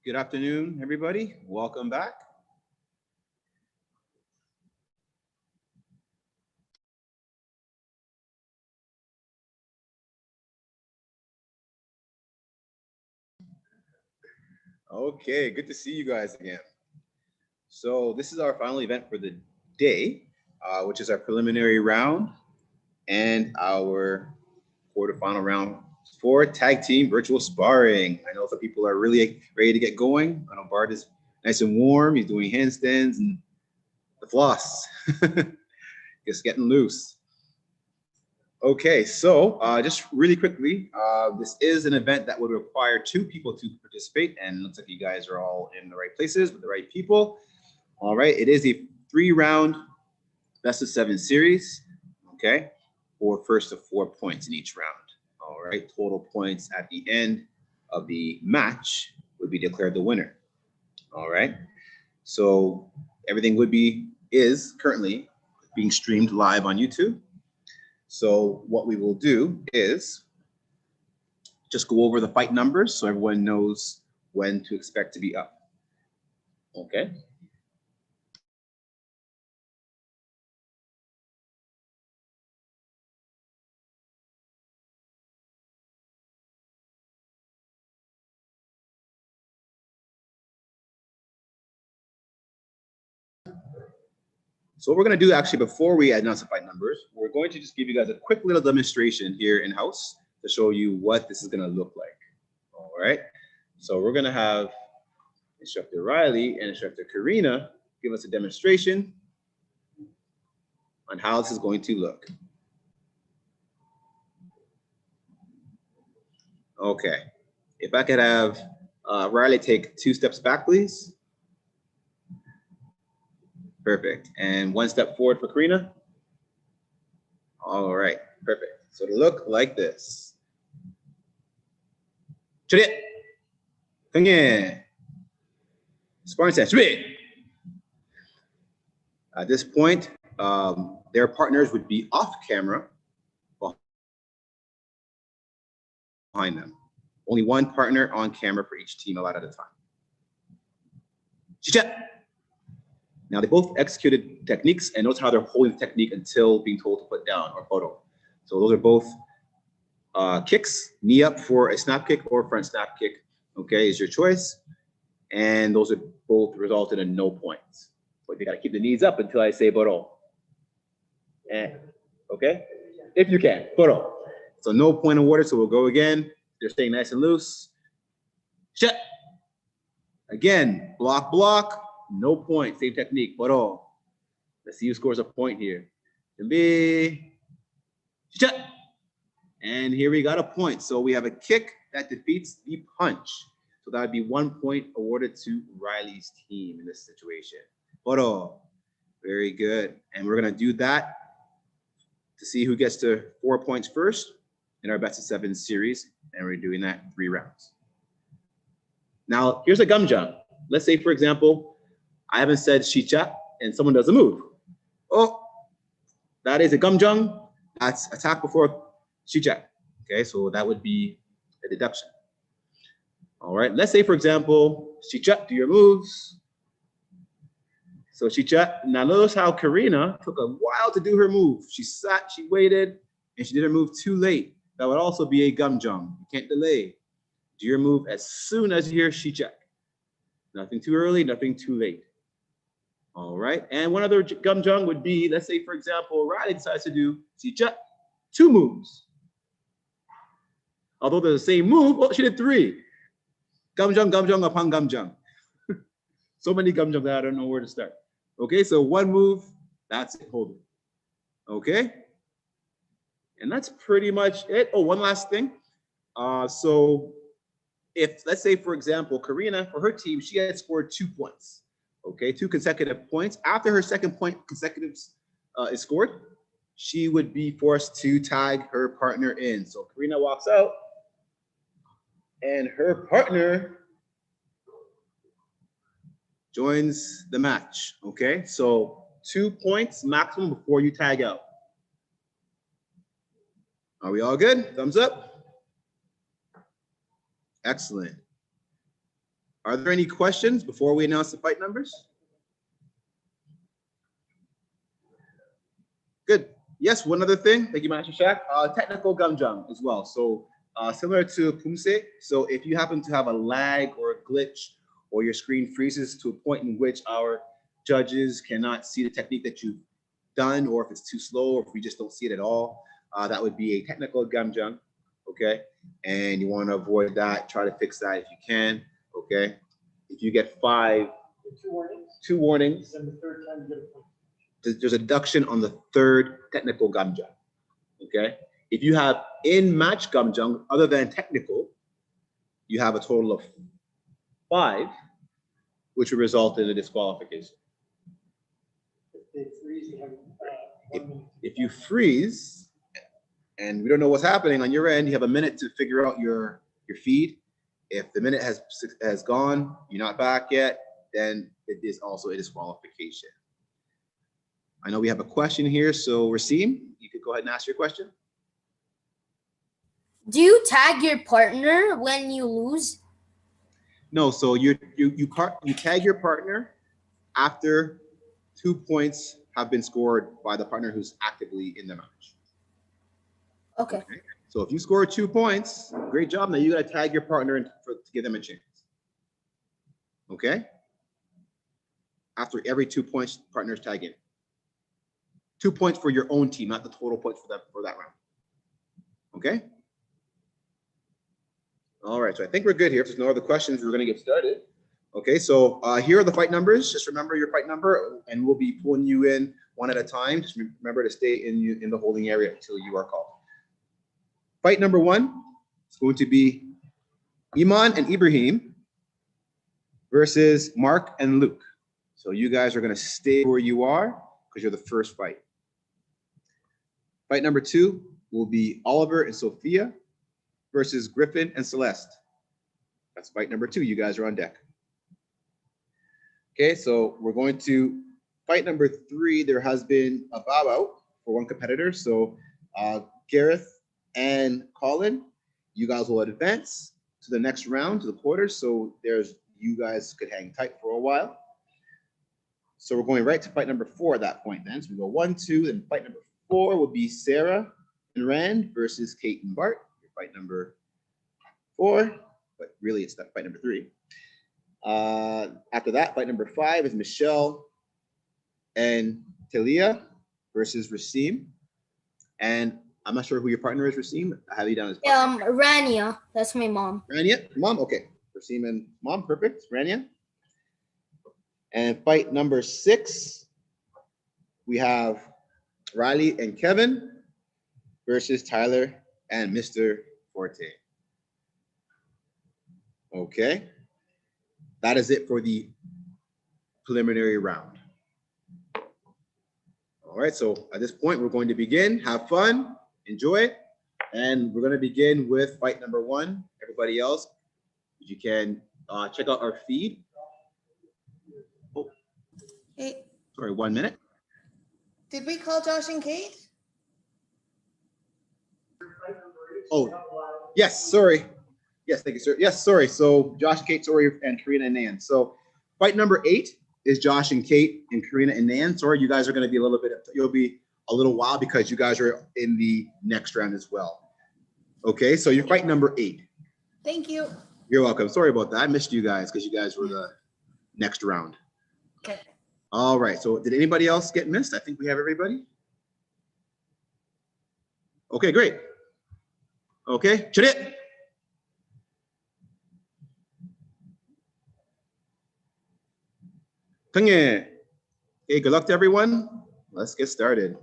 Good afternoon, everybody. Welcome back. Okay, good to see you guys again. So this is our final event for the day, which is our preliminary round and our quarterfinal round for tag team virtual sparring. I know some people are really ready to get going. I know Bart is nice and warm. He's doing handstands and the floss. Just getting loose. Okay, so just really quickly, this is an event that would require 2 people to participate, and it looks like you guys are all in the right places with the right people. All right, it is a 3-round best of 7 series, okay, for first to 4 points in each round. All right, total points at the end of the match would be declared the winner. All right, so everything is currently being streamed live on YouTube. So what we will do is just go over the fight numbers so everyone knows when to expect to be up. Okay. So what we're going to do actually before we announce the fight numbers, we're going to just give you guys a quick little demonstration here in-house to show you what this is going to look like. All right. So we're going to have Instructor Riley and Instructor Karina give us a demonstration on how this is going to look. Okay. If I could have Riley take 2 steps back, please. Perfect. And 1 step forward for Karina. All right, perfect. So it'll look like this. Chudit. Come here. Sparring set. At this point, their partners would be off camera behind them. Only 1 partner on camera for each team allowed at a time. Chicha. Now they both executed techniques, and notice how they're holding the technique until being told to put down or photo. So those are both kicks, knee up for a snap kick or front snap kick. Okay, is your choice. And those are both resulted in no points. But you got to keep the knees up until I say boro. Okay, if you can, boro. So no point awarded. So we'll go again. They're staying nice and loose. Shut. Again, block, block. No point. Same technique. Boro. Let's see who scores a point here. Shut. And here we got a point. So we have a kick that defeats the punch. So that would be 1 point awarded to Riley's team in this situation. Boro. Very good. And we're going to do that to see who gets to 4 points first in our best of 7 series. And we're doing that 3 rounds. Now, here's a gum jump. Let's say, for example, I haven't said shicha and someone does a move. Oh, that is a gum jump. That's attack before shicha. Okay, so that would be a deduction. All right, let's say, for example, shicha, do your moves. So shicha, now notice how Karina took a while to do her move. She sat, she waited, and she did her move too late. That would also be a gum jump. You can't delay. Do your move as soon as you hear shicha. Nothing too early, nothing too late. All right, and one other gum jump would be, let's say, for example, Riley decides to do shicha, 2 moves. Although they're the same move, oh, she did 3. Gum jump upon gum jump. So many gum jumps that I don't know where to start. Okay, so 1 move, that's it, hold it. Okay, and that's pretty much it. Oh, one last thing. So if, let's say, for example, Karina, for her team, she had scored 2 points. Okay, 2 consecutive points. After her second point consecutive is scored, she would be forced to tag her partner in. So Karina walks out, and her partner joins the match. Okay, so 2 points maximum before you tag out. Are we all good? Thumbs up. Excellent. Are there any questions before we announce the fight numbers? Good. Yes, one other thing. Thank you, Master Shaq. Technical gamjang as well. So similar to Pumse. So if you happen to have a lag or a glitch or your screen freezes to a point in which our judges cannot see the technique that you've done, or if it's too slow, or if we just don't see it at all, that would be a technical gamjang. Okay. And you want to avoid that. Try to fix that if you can. Okay. If you get two warnings, then the third time you get a point. There's a deduction on the third technical gamjang. Okay. If you have in-match gamjang other than technical, you have a total of 5, which would result in a disqualification. If you freeze, and we don't know what's happening on your end, you have a minute to figure out your feed. If the minute has gone, you're not back yet, then it is also a disqualification. I know we have a question here, so Rasim, you could go ahead and ask your question. Do you tag your partner when you lose? No, so you tag your partner after 2 points have been scored by the partner who's actively in the match. Okay. So if you score 2 points, great job. Now you got to tag your partner to give them a chance. Okay. After every 2 points, partners tag in. 2 points for your own team, not the total points for that round. Okay. All right. So I think we're good here. If there's no other questions, we're going to get started. Okay. So here are the fight numbers. Just remember your fight number, and we'll be pulling you in one at a time. Just remember to stay in the holding area until you are called. Fight number 1 is going to be Iman and Ibrahim versus Mark and Luke. So you guys are going to stay where you are because you're the first fight. Fight number 2 will be Oliver and Sophia versus Griffin and Celeste. That's fight number 2. You guys are on deck. Okay, so we're going to fight number 3. There has been a bow out for one competitor. So Gareth and Colin, you guys will advance to the next round, to the quarters. So you guys could hang tight for a while. So we're going right to fight number 4 at that point then. So we go 1, 2, and fight number 4 will be Sarah and Rand versus Kate and Bart. Fight number 4, but really it's fight number 3. After that, fight number 5 is Michelle and Talia versus Rasim. And I'm not sure who your partner is, Rasim. I have you down as Rania. That's my mom. Rania? Mom? Okay. Rasim and mom. Perfect. Rania. And fight number 6, we have Riley and Kevin versus Tyler and Mr. Forte. Okay. That is it for the preliminary round. All right. So at this point, we're going to begin. Have fun. Enjoy it. And we're going to begin with fight number 1. Everybody else, you can check out our feed. Oh, Hey, sorry, 1 minute. did we call Josh and Kate? Oh, yes, sorry. Yes, thank you, sir. Yes, sorry. So Josh, Kate, sorry, and Karina and Nan. So fight number 8 is Josh and Kate and Karina and Nan. Sorry, you guys are going to be you'll be a little while because you guys are in the next round as well. Okay, so you're fight number 8. Thank you. You're welcome. Sorry about that. I missed you guys because you guys were the next round. Okay. All right. So did anybody else get missed? I think we have everybody. Okay, great. Okay, Chadit. Okay, good luck to everyone. Let's get started.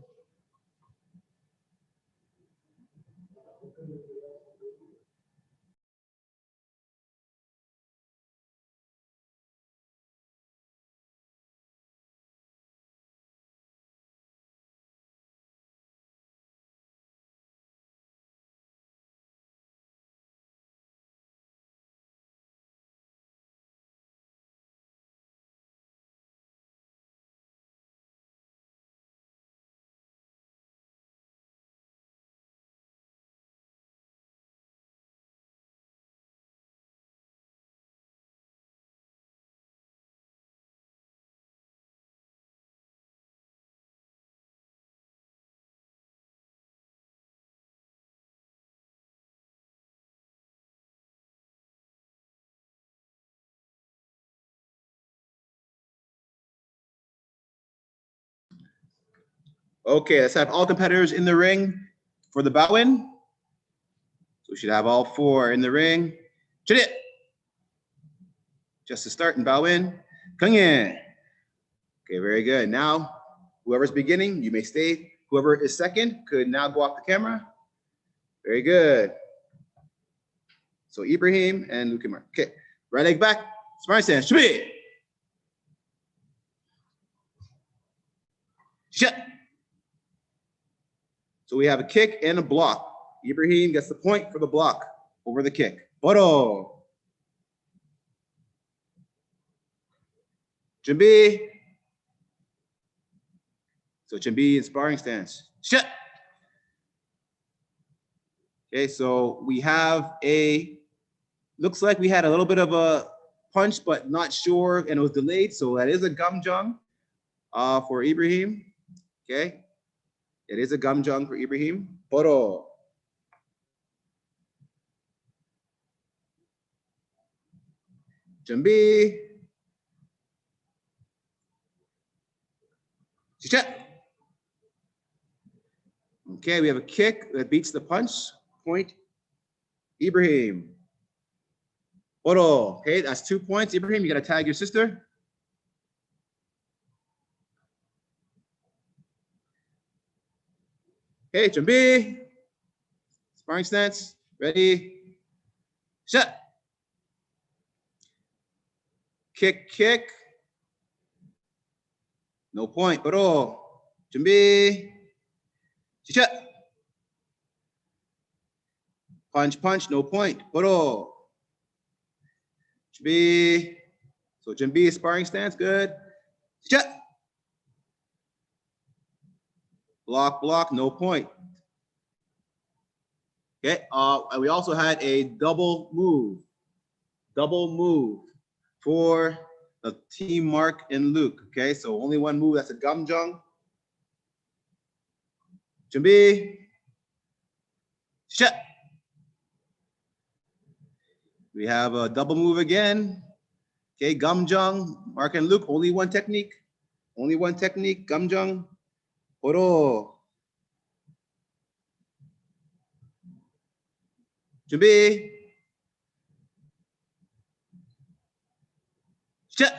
Okay, let's have all competitors in the ring for the bow in. So we should have all 4 in the ring. Chit. Just to start and bow in. Kung in. Okay, very good. Now, whoever's beginning, you may stay. Whoever is second could now go off the camera. Very good. So Ibrahim and Lukimar. Okay, right leg back. Sparring stance. Shubhi. Shut. So we have a kick and a block. Ibrahim gets the point for the block over the kick. Boro. Jambi. So Jambi in sparring stance. Shut. Okay, so we have looks like we had a little bit of a punch, but not sure, and it was delayed. So that is a gumjung for Ibrahim. Okay, it is a gumjung for Ibrahim. Boro. Jambi. Shut. Okay, we have a kick that beats the punch. Point. Ibrahim. Boro. Okay, that's 2 points. Ibrahim, you got to tag your sister. Okay, Jambi. Sparring stance. Ready. Shut. Kick, kick. No point. Boro. Jambi. Shut. Punch, punch. No point. Boro. Jambi. So Jambi sparring stance. Good. Shut. Block, block. No point. Okay. We also had a double move for the team Mark and Luke. Okay, so only one move. That's a gumjung. Jambi. Shut. We have a double move again. Okay, gumjung. Mark and Luke. Only one technique. Only one technique. Gumjung. Boro. Jambi. Shut.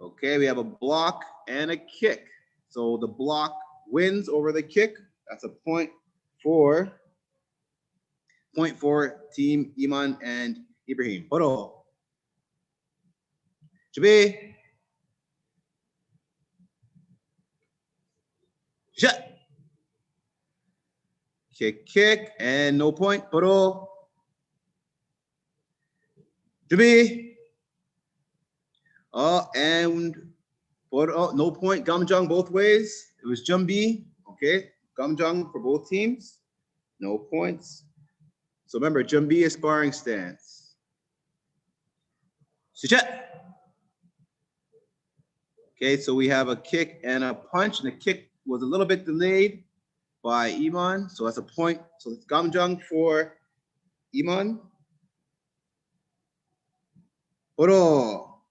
Okay, we have a block and a kick. So the block wins over the kick. That's a point for Team Iman and Ibrahim. Boro. Jambi. Shut. Kick, kick, and no point. Boro. Jambi. And Boro, no point. Gumjung both ways. It was Jambi. Okay. Gumjung for both teams. No points. So remember, Jambi is sparring stance. Shut. Okay, so we have a kick and a punch, and the kick was a little bit delayed by Iman. So that's a point. So it's Gumjung for Iman. Boro.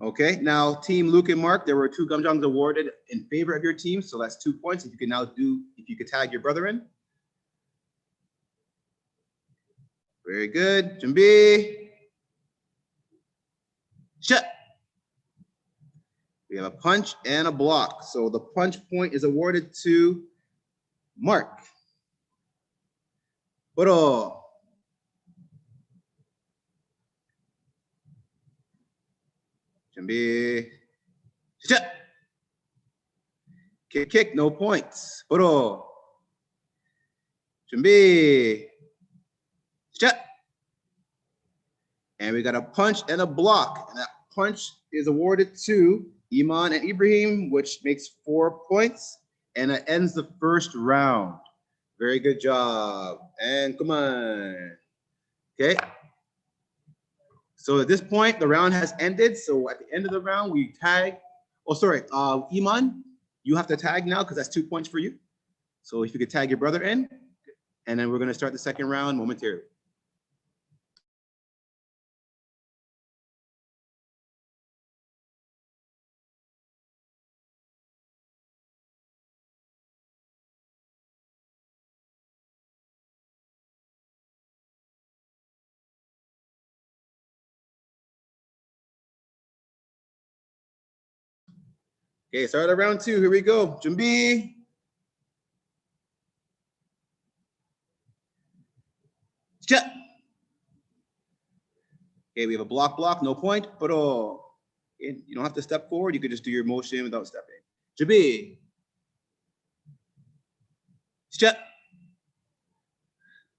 Okay, now Team Luke and Mark, there were 2 gumjongs awarded in favor of your team. So that's 2 points. If you can now if you could tag your brother in. Very good. Jambi. Shut. We have a punch and a block. So the punch point is awarded to Mark. Boro. Jambi. Shut. Kick, kick, no points. Boro. Jambi. Shut. And we got a punch and a block. And that punch is awarded to Iman and Ibrahim, which makes 4 points. And it ends the first round. Very good job. And come on. Okay. So at this point, the round has ended. So at the end of the round, we tag. Oh, sorry. Iman, you have to tag now because that's 2 points for you. So if you could tag your brother in, and then we're going to start the second round momentarily. Okay, start at round 2. Here we go. Jumbi. Step. Okay, we have a block, no point, but okay, you don't have to step forward. You could just do your motion without stepping. Jumbi. Step.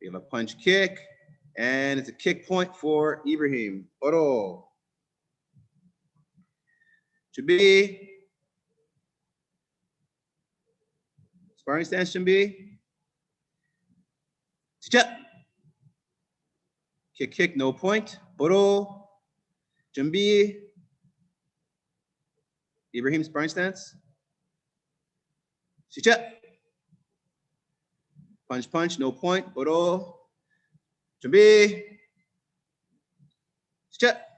We have a punch kick, and it's a kick point for Ibrahim. Oro. Jumbi. Sparring stance, Jumbi. Step. Kick, no point. Oro. Jumbi. Ibrahim, sparring stance. Step. Punch, no point. Oro. Jumbi. Step.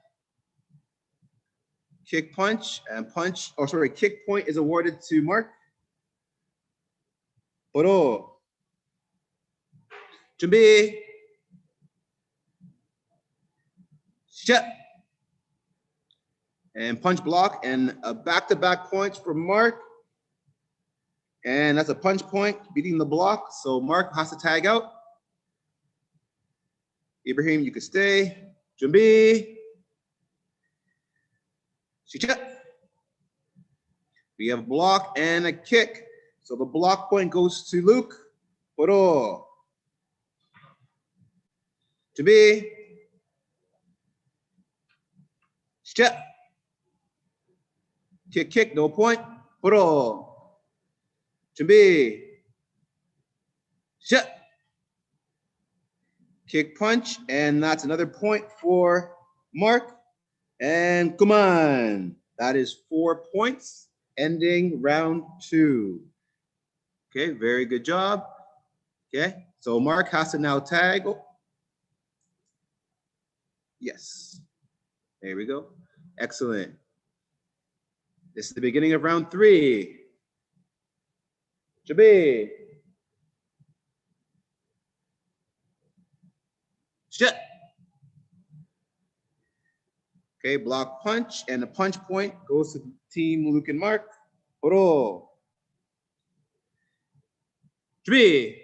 Kick punch and punch. Oh, sorry. Kick point is awarded to Mark. Oro. Jumbi. Step. And punch block and a back-to-back points for Mark. And that's a punch point, beating the block. So Mark has to tag out. Ibrahim, you can stay. Jumbi. Step. We have a block and a kick. So the block point goes to Luke. Oro. Jumbi. Step. Kick, no point. Oro. Jumbi. Step. Kick punch, and that's another point for Mark. And come on. That is 4 points, ending round 2. Okay, very good job. Okay, so Mark has to now tag. Oh. Yes. There we go. Excellent. This is the beginning of round 3. Jumbi. Step. Okay, block punch, and the punch point goes to team Luke and Mark. Oro. Jumbi.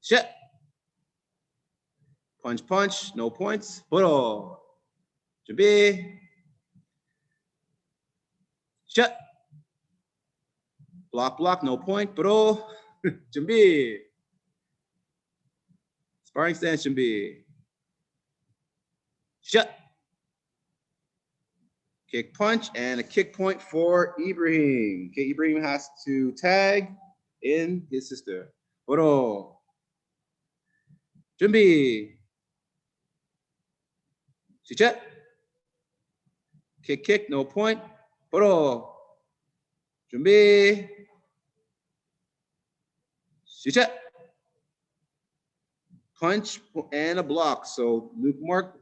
Step. Punch, no points. Oro. Jumbi. Step. Block, no point. Oro. Jumbi. Sparring stance, Jumbi. Step. Kick punch and a kick point for Ibrahim. Okay, Ibrahim has to tag in his sister. Oro. Jumbi. Step. Kick, no point. Oro. Jumbi. Step. Punch and a block. So Luke, Mark,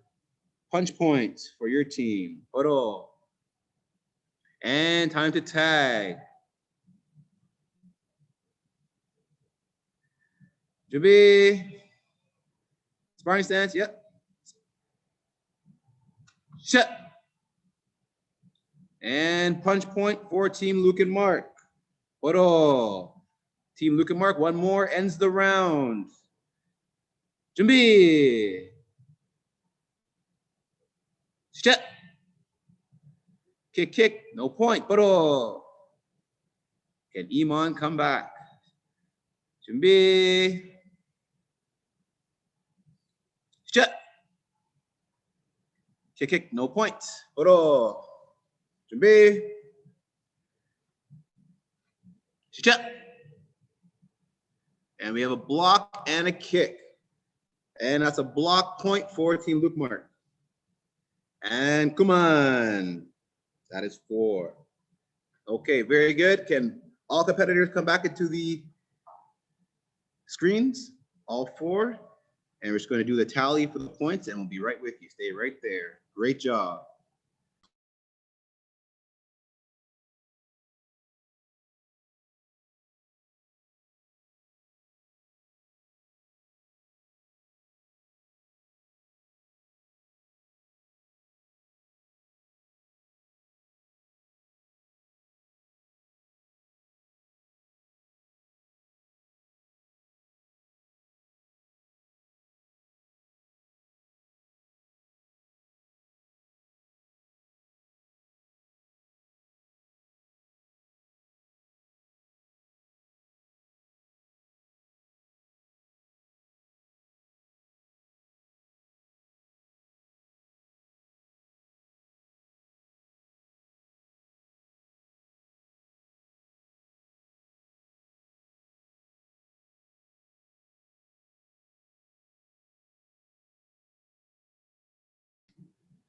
punch points for your team. Oro. And time to tag. Jumbi. Sparring stance, yep. Shut. And punch point for team Luke and Mark. Oro. Team Luke and Mark, one more, ends the round. Jumbi. Shut. Kick, no point. Oro. Can Iman come back? Jumbi. Shut. Kick, no point. Oro. Jumbi. Shut. And we have a block and a kick. And that's a block point for team Luke Mark. And come on. That is 4. Okay, very good. Can all competitors come back into the screens? All 4. And we're just going to do the tally for the points, and we'll be right with you. Stay right there. Great job.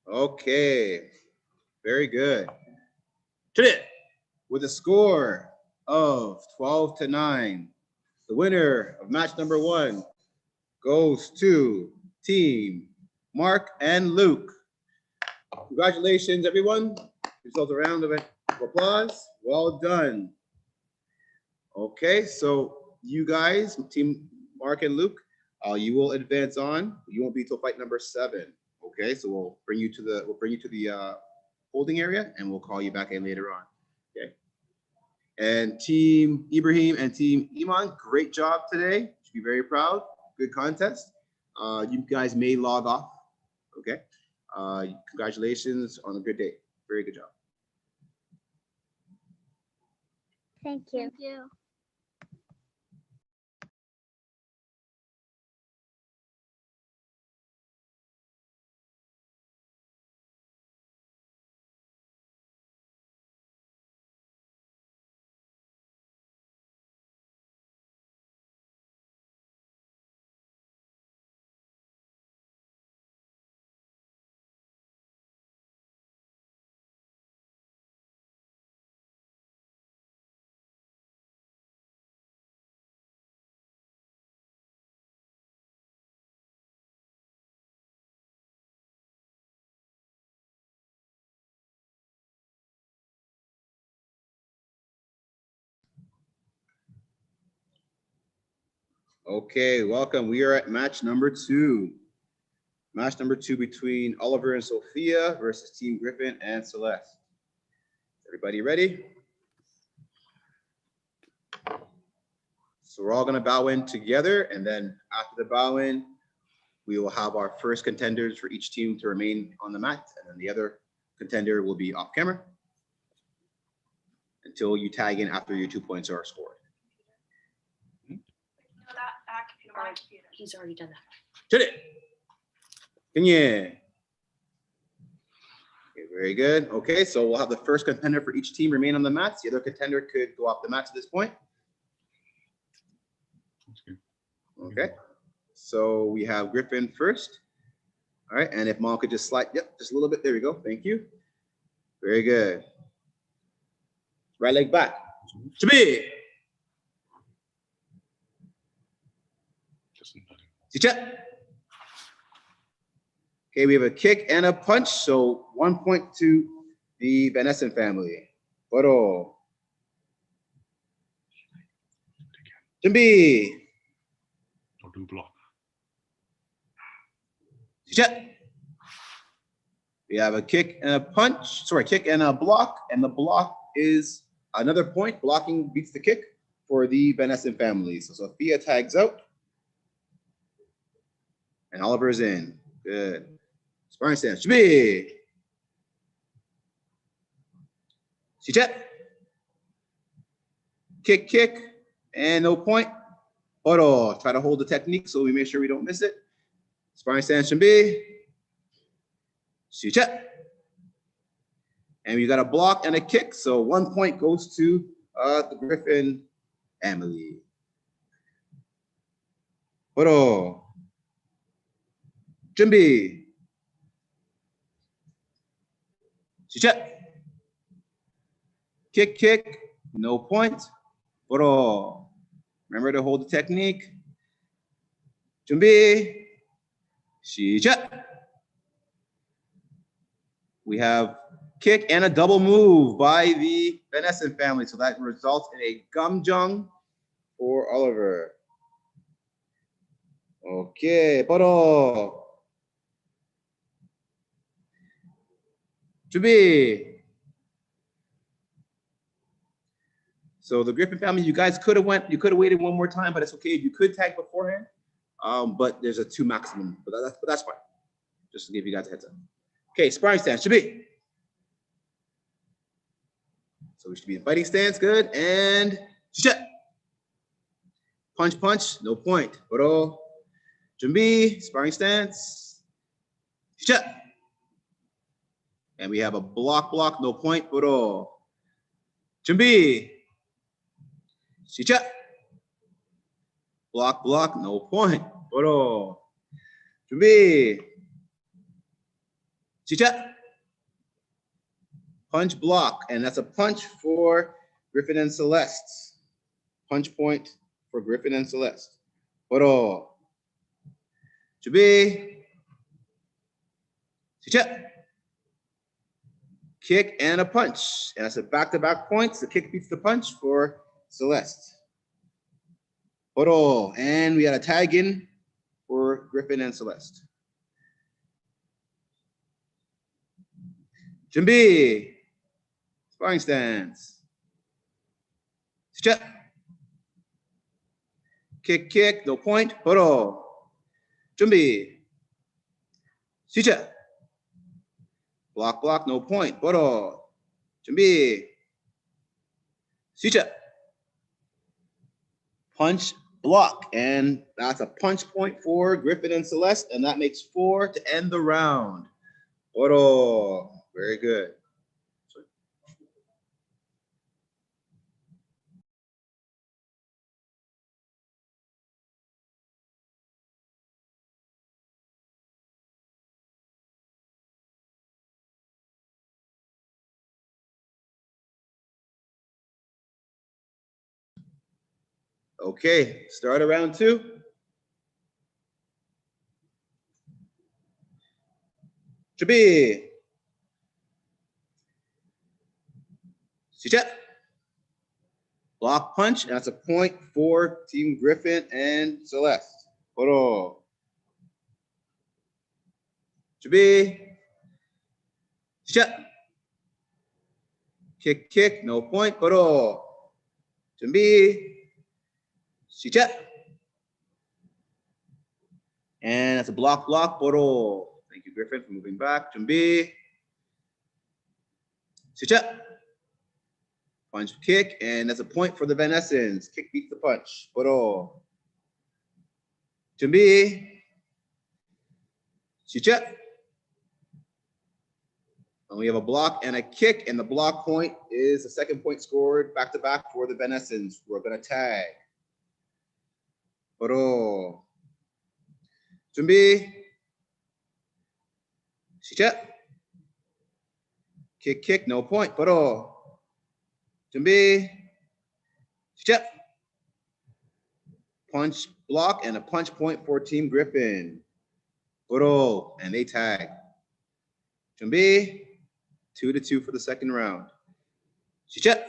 Okay, very good. Today, with a score of 12-9, the winner of match number 1 goes to Team Mark and Luke. Congratulations, everyone. Result a round of applause. Well done. Okay, so you guys, Team Mark and Luke, you will advance on. You won't be till fight number 7. Okay, so we'll bring you to the holding area, and we'll call you back in later on. Okay. And Team Ibrahim and Team Iman, great job today. Should be very proud. Good contest. You guys may log off. Okay. Congratulations on a good day. Very good job. Thank you. Thank you. Okay, welcome. We are at match number 2. Match number 2 between Oliver and Sophia versus Team Griffin and Celeste. Everybody ready? So we're all gonna bow in together, and then after the bow in, we will have our first contenders for each team to remain on the mat, and then the other contender will be off camera until you tag in after your 2 points are scored. He's already done that. Today. Yeah. Okay, very good. Okay, so we'll have the first contender for each team remain on the mats. The other contender could go off the mats at this point. Okay, so we have Griffin first. All right, and if Mom could just slide, yep, just a little bit. There we go. Thank you. Very good. Right leg back. Shabi. Sicha. Okay, we have a kick and a punch, so 1 point to the Van Essen family. Photo. Jimby. Do block. Sicha. We have a kick and a punch, sorry, kick and a block, and the block is another point. Blocking beats the kick for the Van Essen family. So Sophia tags out. And Oliver's in. Good. Sparring stance. Shabi. Sicha. Kick, kick, and no point. Oro. Try to hold the technique so we make sure we don't miss it. Sparring stance. Shabi. Sicha. And we got a block and a kick. So 1 point goes to the Griffin family. Oro. Jimby. Sicha. Kick, kick, no point. Oro. Remember to hold the technique. Jimby. Sicha. We have kick and a double move by the Van Essen family. So that results in a gumjung for Oliver. Okay, Poro. Chubi. So the Griffin family, you guys could have waited one more time, but it's okay. You could tag beforehand, but there's a 2 maximum, but that's fine. Just to give you guys a heads up. Okay, sparring stance, Chubi. So we should be in fighting stance, good, and shut. Punch, punch, no point. Poro. Jumbi, sparring stance. Shut. And we have a block, block, no point. Poro. Jumbi. Shicha. Block, block, no point. Poro. Jumbi. Chicha. Punch block, and that's a punch for Griffin and Celeste. Punch point for Griffin and Celeste. Poro. Chubi. Chicha. Kick and a punch. And that's a back-to-back points. The kick beats the punch for Celeste. Poro. And we got a tag in for Griffin and Celeste. Jimby. Sparring stance. Step. Kick, kick, no point. Poro. Jimby. Sicha. Block, block, no point. Poro. Jimby. Sicha. Punch, block. And that's a punch point for Griffin and Celeste. And that makes 4 to end the round. Poro. Very good. Okay, start of round 2. Chabi. Sicha. Block punch, and that's a point for Team Griffin and Celeste. Poro. Chabi. Sicha. Kick, kick, no point. Poro. Chabi. Sicha. And that's a block, block. Poro. Thank you, Griffin, for moving back. Chabi. Sicha. Punch, kick, and that's a point for the Van Essens. Kick beats the punch. Poro. Jumbi. Chicha. And we have a block and a kick, and the block point is the second point scored back to back for the Van Essens. We're going to tag. Poro. Jumbi. Chicha. Kick, kick, no point. Poro. Jumbi. Chicha. Punch, block, and a punch point for Team Griffin. Poro, and they tag. Jumbi. 2-2 for the second round. Chicha.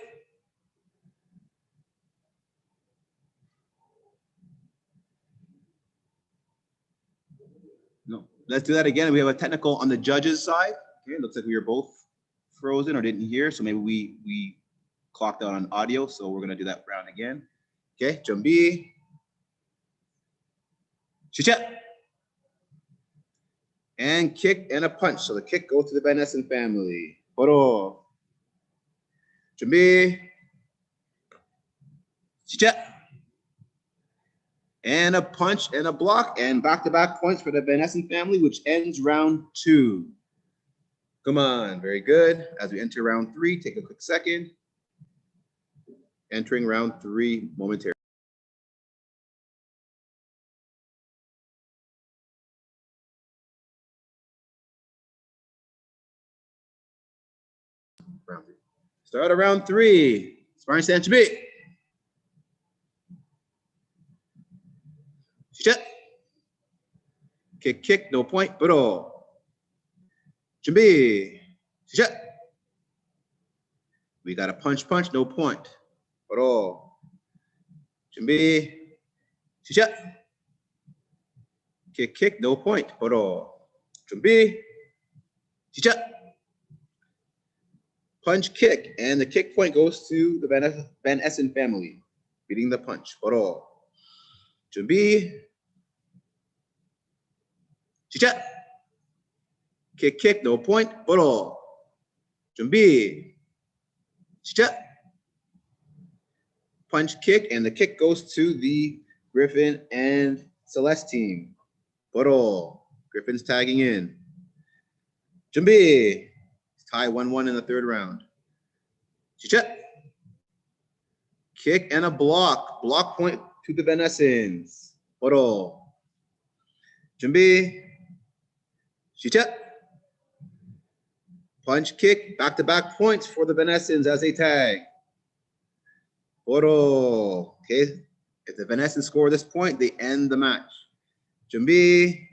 No, let's do that again. We have a technical on the judges' side. Okay, looks like we were both frozen or didn't hear, so maybe we clocked out on audio, so we're gonna do that round again. Okay, Jumbi. Chicha. And kick and a punch. So the kick goes to the Van Essen family. Poro. Jumbi. Chicha. And a punch and a block, and back-to-back points for the Van Essen family, which ends round 2. Come on, very good. As we enter round 3, take a quick second. Entering round 3 momentarily. Round 3. Start of round 3. Sparring stance B. Chicha. Kick, kick, no point, Poro. Jumbi. Chicha. We got a punch, punch, no point. Poro. Jumbi. Chicha. Kick, kick, no point. Poro. Jumbi. Chicha. Punch, kick, and the kick point goes to the Van Essen family, beating the punch. Poro. Jumbi. Chicha. Kick, kick, no point. Poro. Jumbi. Chicha. Punch, kick, and the kick goes to the Griffin and Celeste team. Poro. Griffin's tagging in. Jumbi. Tie 1-1 in the third round. Chicha. Kick and a block. Block point to the Van Essens. Poro. Jumbi. Chicha. Punch kick, back-to-back points for the Venessans as they tag. Oro. Okay. If the Venessans score this point, they end the match. Jumbi.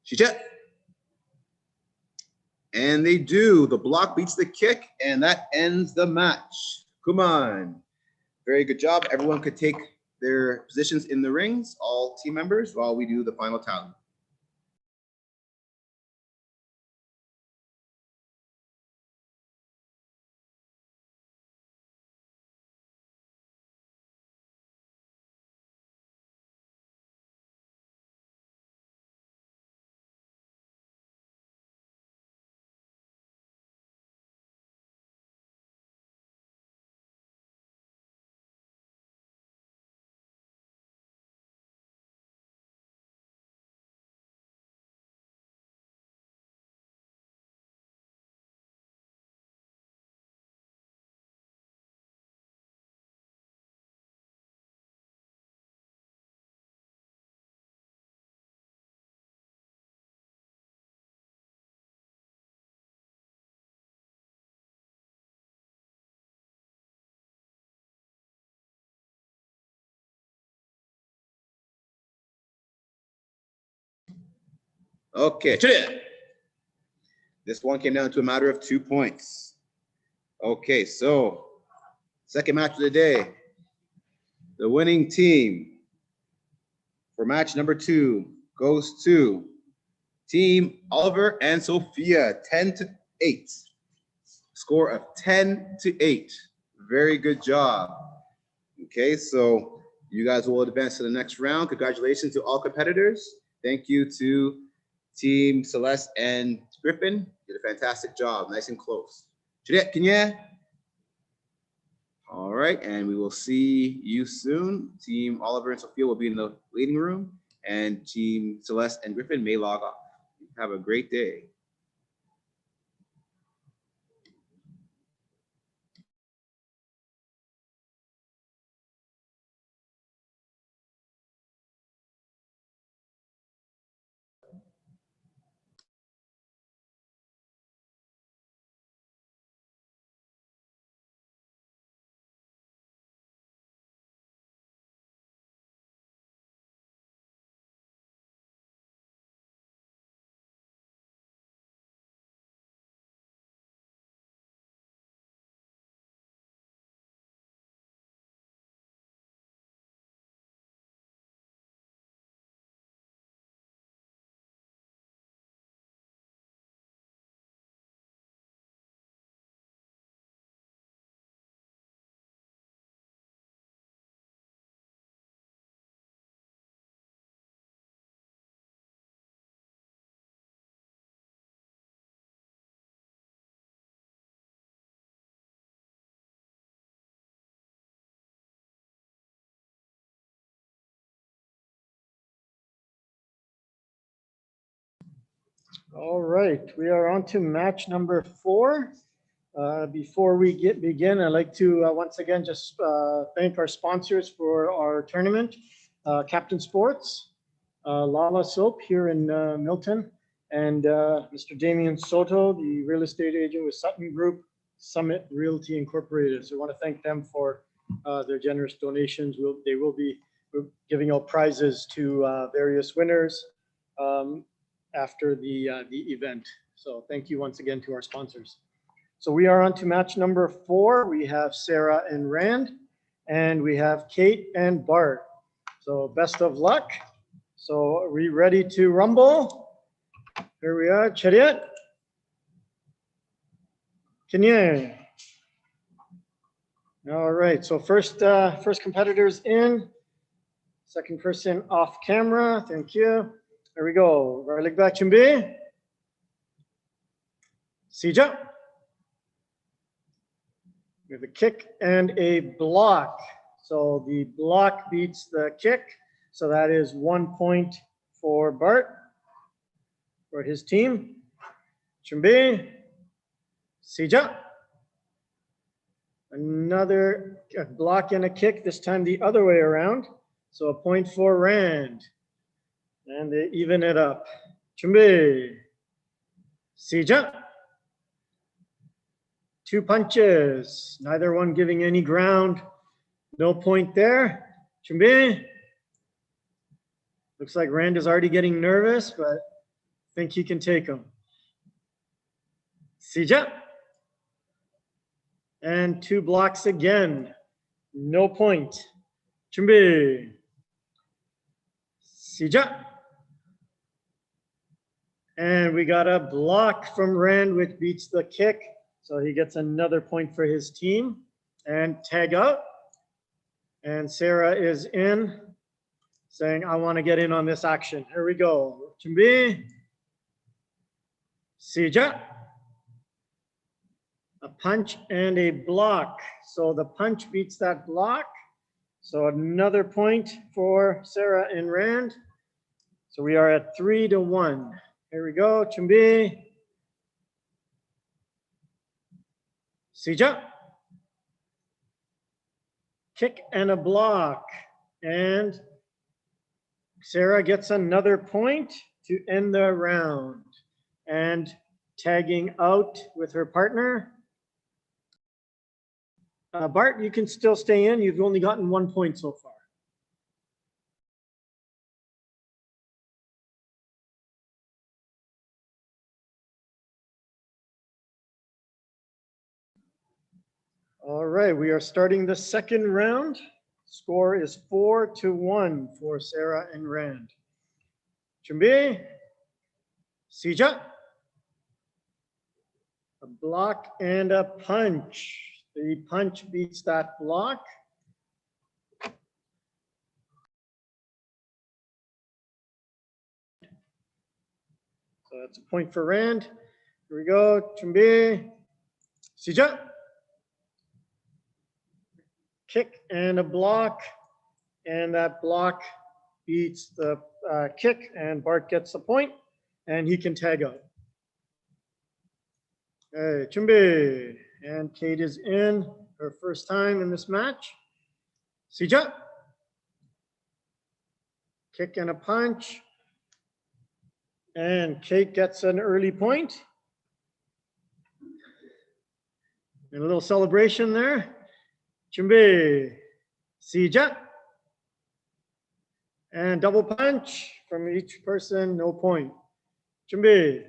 Shicha. And they do. The block beats the kick, and that ends the match. Come on. Very good job. Everyone could take their positions in the rings, all team members, while we do the final tally. Okay, this one came down to a matter of 2 points. Okay, so second match of the day. The winning team for match number 2 goes to Team Oliver and Sophia, 10-8. Score of 10-8. Very good job. Okay, so you guys will advance to the next round. Congratulations to all competitors. Thank you to Team Celeste and Griffin. You did a fantastic job. Nice and close. Juliet, Kenya. All right, and we will see you soon. Team Oliver and Sophia will be in the waiting room, and Team Celeste and Griffin may log off. Have a great day. All right, we are on to match number 4. Before we begin, I'd like to once again just thank our sponsors for our tournament, Captain Sports, Lala Soap here in Milton, and Mr. Damian Soto, the real estate agent with Sutton Group, Summit Realty Incorporated. So I want to thank them for their generous donations. They will be giving out prizes to various winners after the event. So thank you once again to our sponsors. So we are on to match number 4. We have Sarah and Rand, and we have Kate and Bart. So best of luck. So are we ready to rumble? Here we are. Chariot. Kenya. All right. So first competitors in. Second person off camera. Thank you. There we go. Garlic back chimbe. Sija. We have a kick and a block. So the block beats the kick. So that is 1 point for Bart, for his team. Chimbe. Sija. Another block and a kick, this time the other way around. So a point for Rand. And they even it up. Chumbi. Sija. 2 punches, neither one giving any ground. No point there. Chumbi. Looks like Rand is already getting nervous, but I think he can take him. Sija. And 2 blocks again. No point. Chumbi. Sija. And we got a block from Rand, which beats the kick. So he gets another point for his team. And tag out. And Sarah is in, saying, I want to get in on this action. Here we go. Chumbi. Sija. A punch and a block. So the punch beats that block. So another point for Sarah and Rand. So we are at 3-1. Here we go. Chumbi. Sija. Kick and a block. And Sarah gets another point to end the round. And tagging out with her partner. Bart, you can still stay in. You've only gotten 1 point so far. All right, we are starting the second round. Score is 4-1 for Sarah and Rand. Chumbi. Sija. A block and a punch. The punch beats that block. So that's a point for Rand. Here we go. Chumbi. Sija. Kick and a block. And that block beats the kick, and Bart gets the point, and he can tag out. Hey, Chumbi. And Kate is in her first time in this match. Sija. Kick and a punch. And Kate gets an early point. And a little celebration there. Chumbi. Sija. And double punch from each person, no point. Chumbi.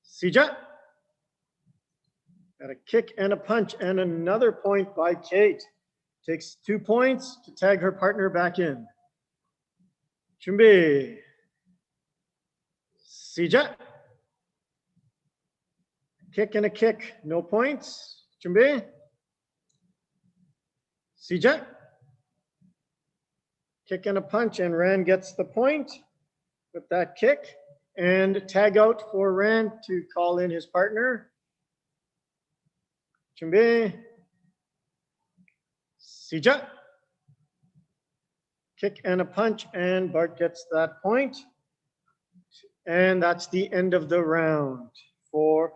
Sija. Got a kick and a punch and another point by Kate. Takes 2 points to tag her partner back in. Chumbi. Sija. Kick and a kick, no points. Chumbi. Sija. Kick and a punch, and Rand gets the point with that kick. And tag out for Rand to call in his partner. Chumbi. Sija. Kick and a punch, and Bart gets that point. And that's the end of the round for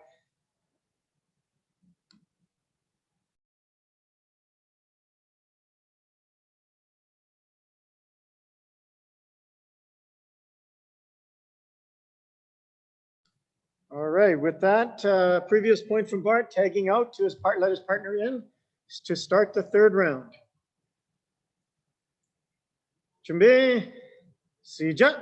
all right, with that previous point from Bart, tagging out to let his partner in to start the third round. Chumbi. Sija.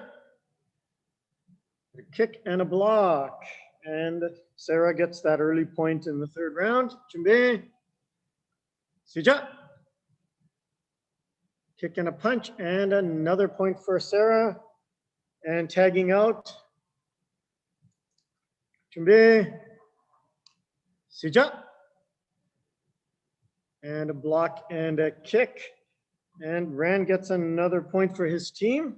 A kick and a block. And Sarah gets that early point in the third round. Chumbi. Sija. Kick and a punch, and another point for Sarah. And tagging out. Chumbi. Sija. And a block and a kick. And Rand gets another point for his team.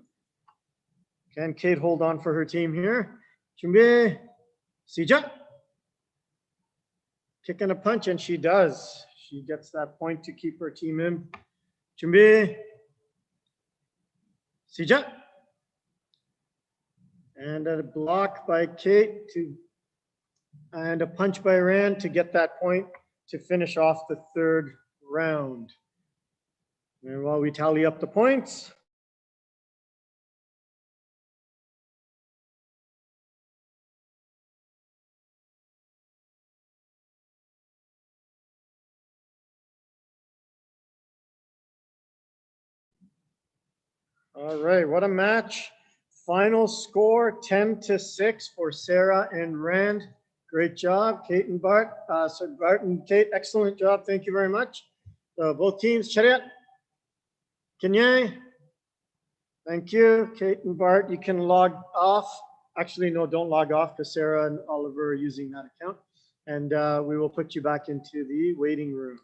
Can Kate hold on for her team here? Chumbi. Sija. Kick and a punch, and she does. She gets that point to keep her team in. Chumbi. Sija. And a block by Kate and a punch by Rand to get that point to finish off the third round. And while we tally up the points, All right, what a match. Final score 10-6 for Sarah and Rand. Great job, Kate and Bart. So Bart and Kate, excellent job. Thank you very much. Both teams, Chariot, Kenye. Thank you, Kate and Bart. You can log off. Actually, no, don't log off because Sarah and Oliver are using that account. And we will put you back into the waiting room.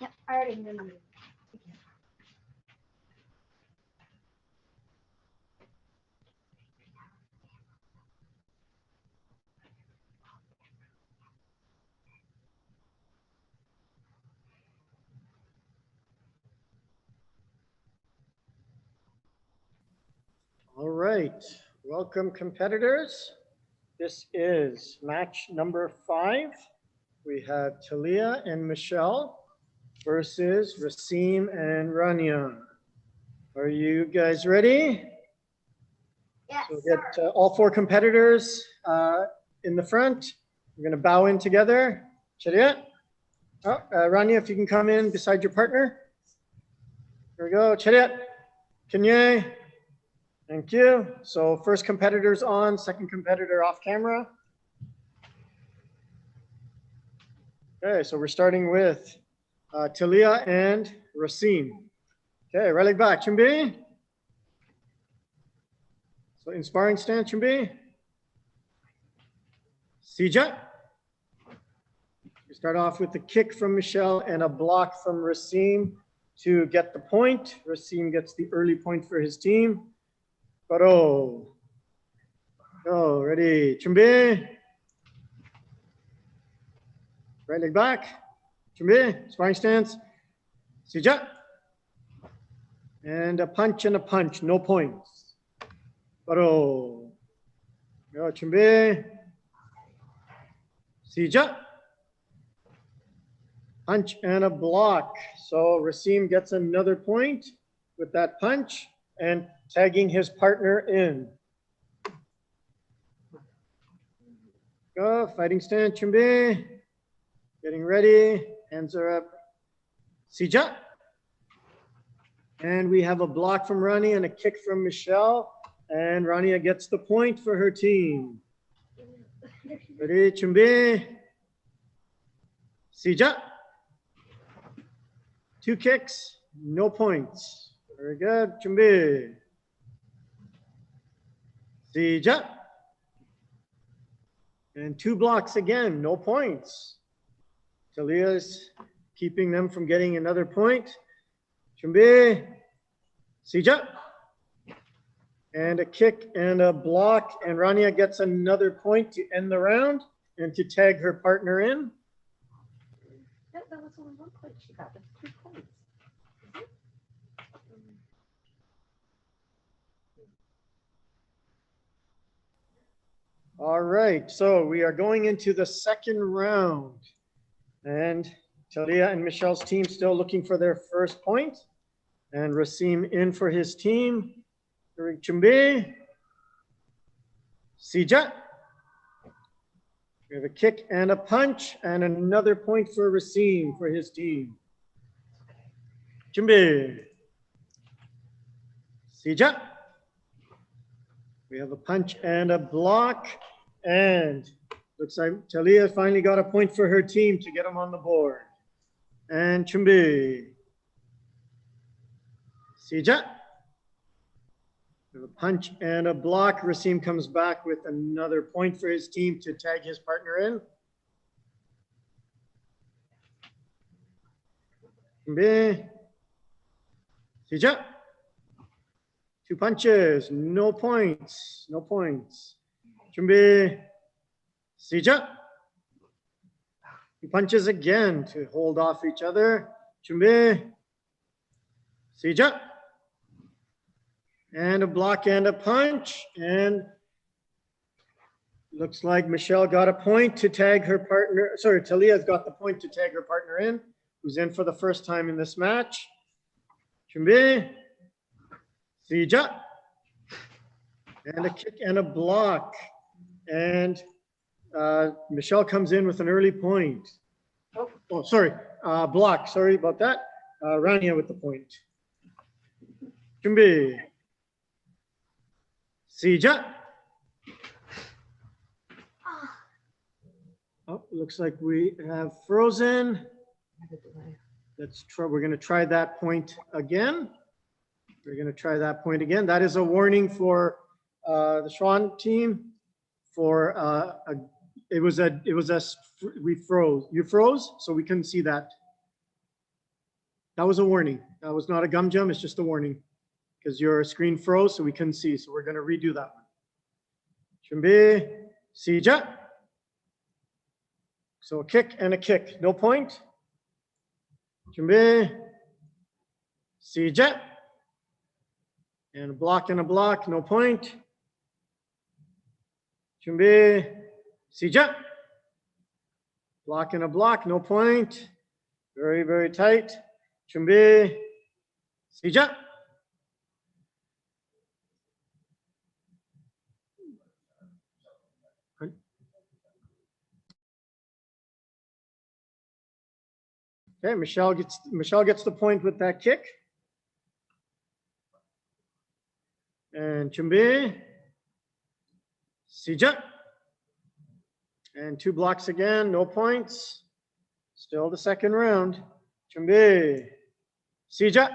Yep, I already knew. All right, welcome competitors. This is match number 5. We have Talia and Michelle versus Rasim and Rania. Are you guys ready? Yes, So we'll get all 4 competitors in the front. We're going to bow in together. Charia. Oh, Rania, if you can come in beside your partner. Here we go. Charia. Kenye. Thank you. So first competitor's on, second competitor off camera. Okay, so we're starting with Talia and Rasim. Okay, right leg back, Chumbi. So in sparring stance, Chumbi. Sija. We start off with a kick from Michelle and a block from Rasim to get the point. Rasim gets the early point for his team. Paro. Go, ready, Chumbi. Right leg back. Chumbi, sparring stance. Sija. And a punch, no points. Paro. Go, Chumbi. Sija. Punch and a block. So Rasim gets another point with that punch and tagging his partner in. Go, fighting stance, Chumbi. Getting ready, hands are up. Sija. And we have a block from Rania and a kick from Michelle. And Rania gets the point for her team. Ready, Chumbi. Sija. 2 kicks, no points. Very good, Chumbi. Sija. And 2 blocks again, no points. Talia's keeping them from getting another point. Chumbi. Sija. And a kick and a block. And Rania gets another point to end the round and to tag her partner in. That was only 1 point she got. That's 2 points. All right, so we are going into the second round. And Talia and Michelle's team still looking for their first point. And Rasim in for his team. Chumbi. Sija. We have a kick and a punch and another point for Rasim for his team. Chumbi. Sija. We have a punch and a block. And looks like Talia finally got a point for her team to get them on the board. And Chumbi. Sija. We have a punch and a block. Rasim comes back with another point for his team to tag his partner in. Chumbi. Sija. 2 punches, no points, no points. 준비, 시작. 2 punches again to hold off each other. 준비, 시작. And a block and a punch. And looks like Michelle got a point to tag her partner. Sorry, Talia's got the point to tag her partner in, who's in for the first time in this match. 준비, 시작. And a kick and a block. And Michelle comes in with an early point. Oh, sorry, block. Sorry about that. Rania with the point. 준비, 시작. Oh, looks like we have frozen. Let's try. We're going to try that point again. We're going to try that point again. That is a warning for the Schwann team. For we froze. You froze, so we couldn't see that. That was a warning. That was not a gum jump. It's just a warning because your screen froze, so we couldn't see. So we're going to redo that one. 준비, 시작. So a kick and a kick, no point. 준비, 시작. And a block and a block, no point. 준비, 시작. Block and a block, no point. Very, very tight. 준비, 시작. Okay, Michelle gets the point with that kick. And 준비, 시작. And 2 blocks again, no points. Still the second round. 준비, 시작.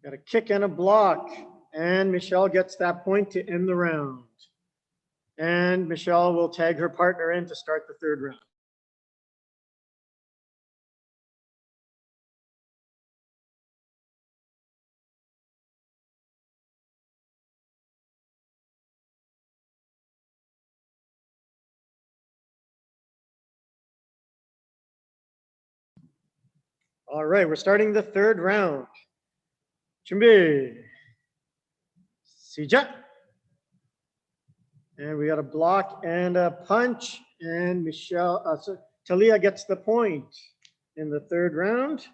Got a kick and a block. And Michelle gets that point to end the round. And Michelle will tag her partner in to start the third round. All right, we're starting the third round. 준비, 시작. And we got a block and a punch, and Talia gets the point in the third round.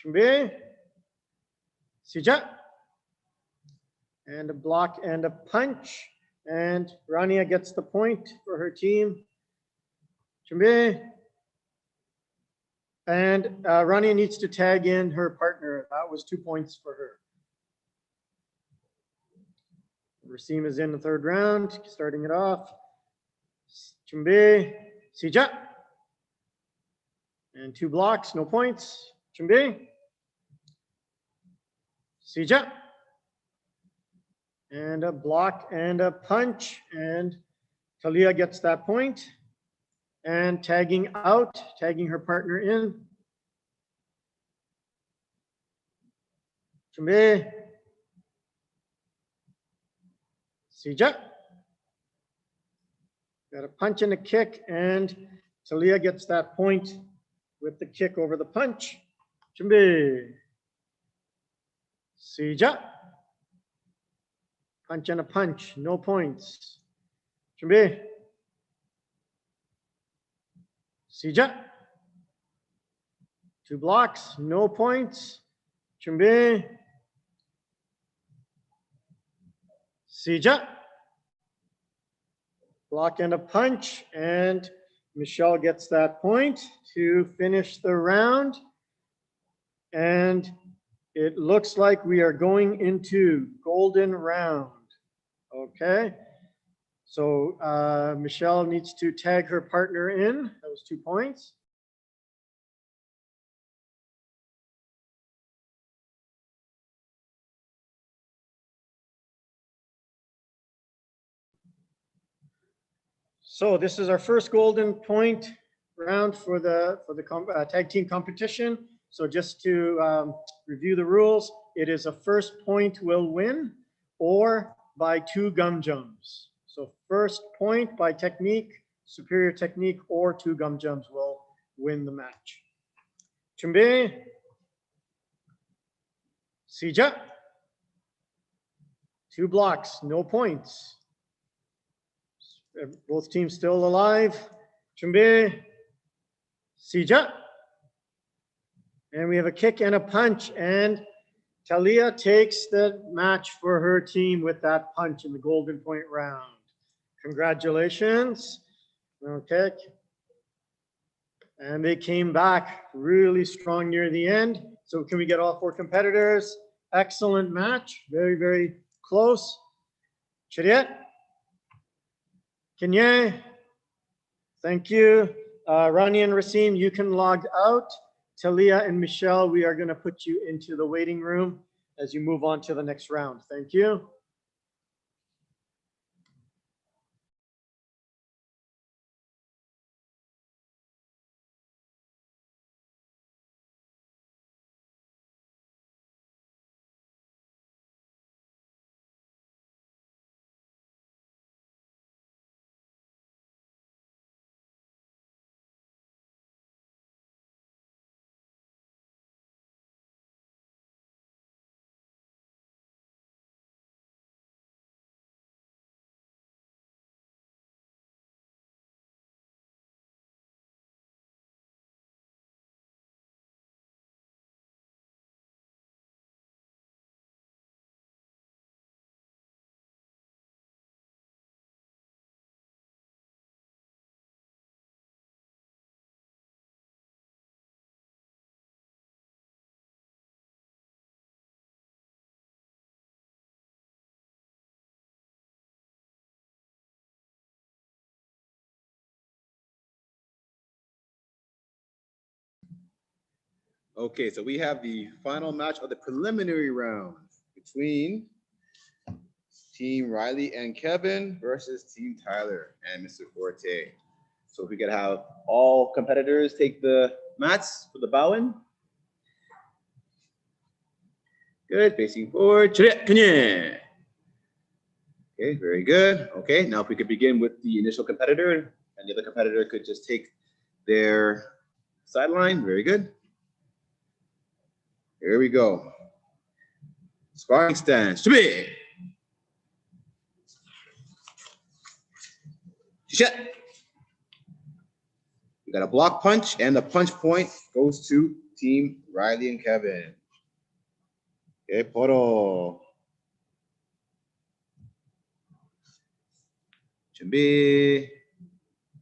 준비, 시작. And a block and a punch, and Rania gets the point for her team. 준비. And Rania needs to tag in her partner. That was 2 points for her. Rasim is in the third round, starting it off. 준비, 시작. And 2 blocks, no points. 준비, 시작. And a block and a punch, and Talia gets that point. And tagging out, tagging her partner in. 준비, 시작. Got a punch and a kick, and Talia gets that point with the kick over the punch. 준비, 시작. Punch and a punch, no points. 준비, 시작. 2 blocks, no points. 준비, 시작. Block and a punch, and Michelle gets that point to finish the round. And it looks like we are going into golden round. Okay. So Michelle needs to tag her partner in. That was 2 points. So this is our first golden point round for the tag team competition. So just to review the rules, it is a first point will win or by 2 gum jumps. So first point by technique, superior technique, or 2 gum jumps will win the match. 준비. 시작. 2 blocks, no points. Both teams still alive. 준비. 시작. And we have a kick and a punch, and Talia takes the match for her team with that punch in the golden point round. Congratulations. Okay. And they came back really strong near the end. So can we get all 4 competitors? Excellent match. Very, very close. Chariot. Kenya. Thank you. Rani and Rasim, you can log out. Talia and Michelle, we are going to put you into the waiting room as you move on to the next round. Thank you. Okay, so we have the final match of the preliminary round between Team Riley and Kevin versus Team Tyler and Mr. Forte. So if we could have all competitors take the mats for the bow-in. Good, facing forward. Okay, very good. Okay, now if we could begin with the initial competitor, and the other competitor could just take their sideline. Very good. Here we go. Sparring stance. Shut. We got a block punch, and the punch point goes to Team Riley and Kevin. Okay, poro. 준비.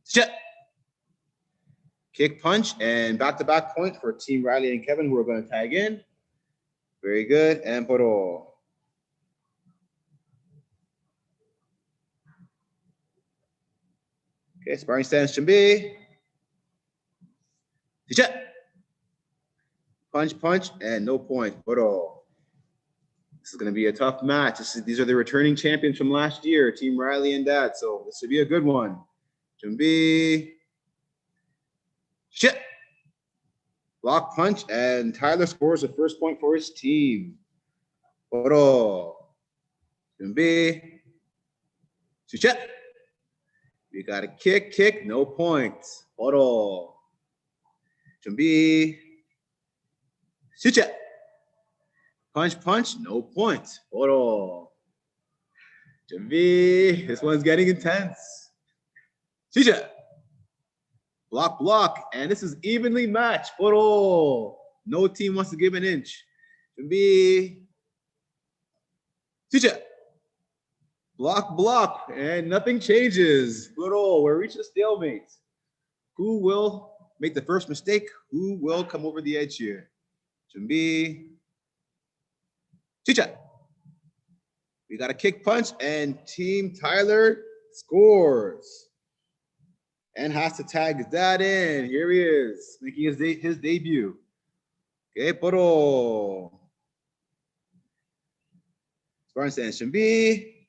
Shut. Kick punch and back-to-back point for Team Riley and Kevin, who are going to tag in. Very good. And poro. Okay, sparring stance. 준비. Shut. Punch, punch, and no point. Poro. This is going to be a tough match. These are the returning champions from last year, Team Riley and Dad. So this should be a good one. 준비. Shit. Block punch, and Tyler scores the first point for his team. Poro. 준비. Shit. We got a kick, no points. Poro. 준비. Shit. Punch, no points. Poro. 준비. This one's getting intense. Shit. Block, and this is evenly matched. Poro. No team wants to give an inch. 준비. Shit. Block, and nothing changes. Poro. We're reaching a stalemate. Who will make the first mistake? Who will come over the edge here? 준비. Chicha. We got a kick punch, and Team Tyler scores. And has to tag his dad in. Here he is, making his debut. Okay, poro. Sparring stance. 준비.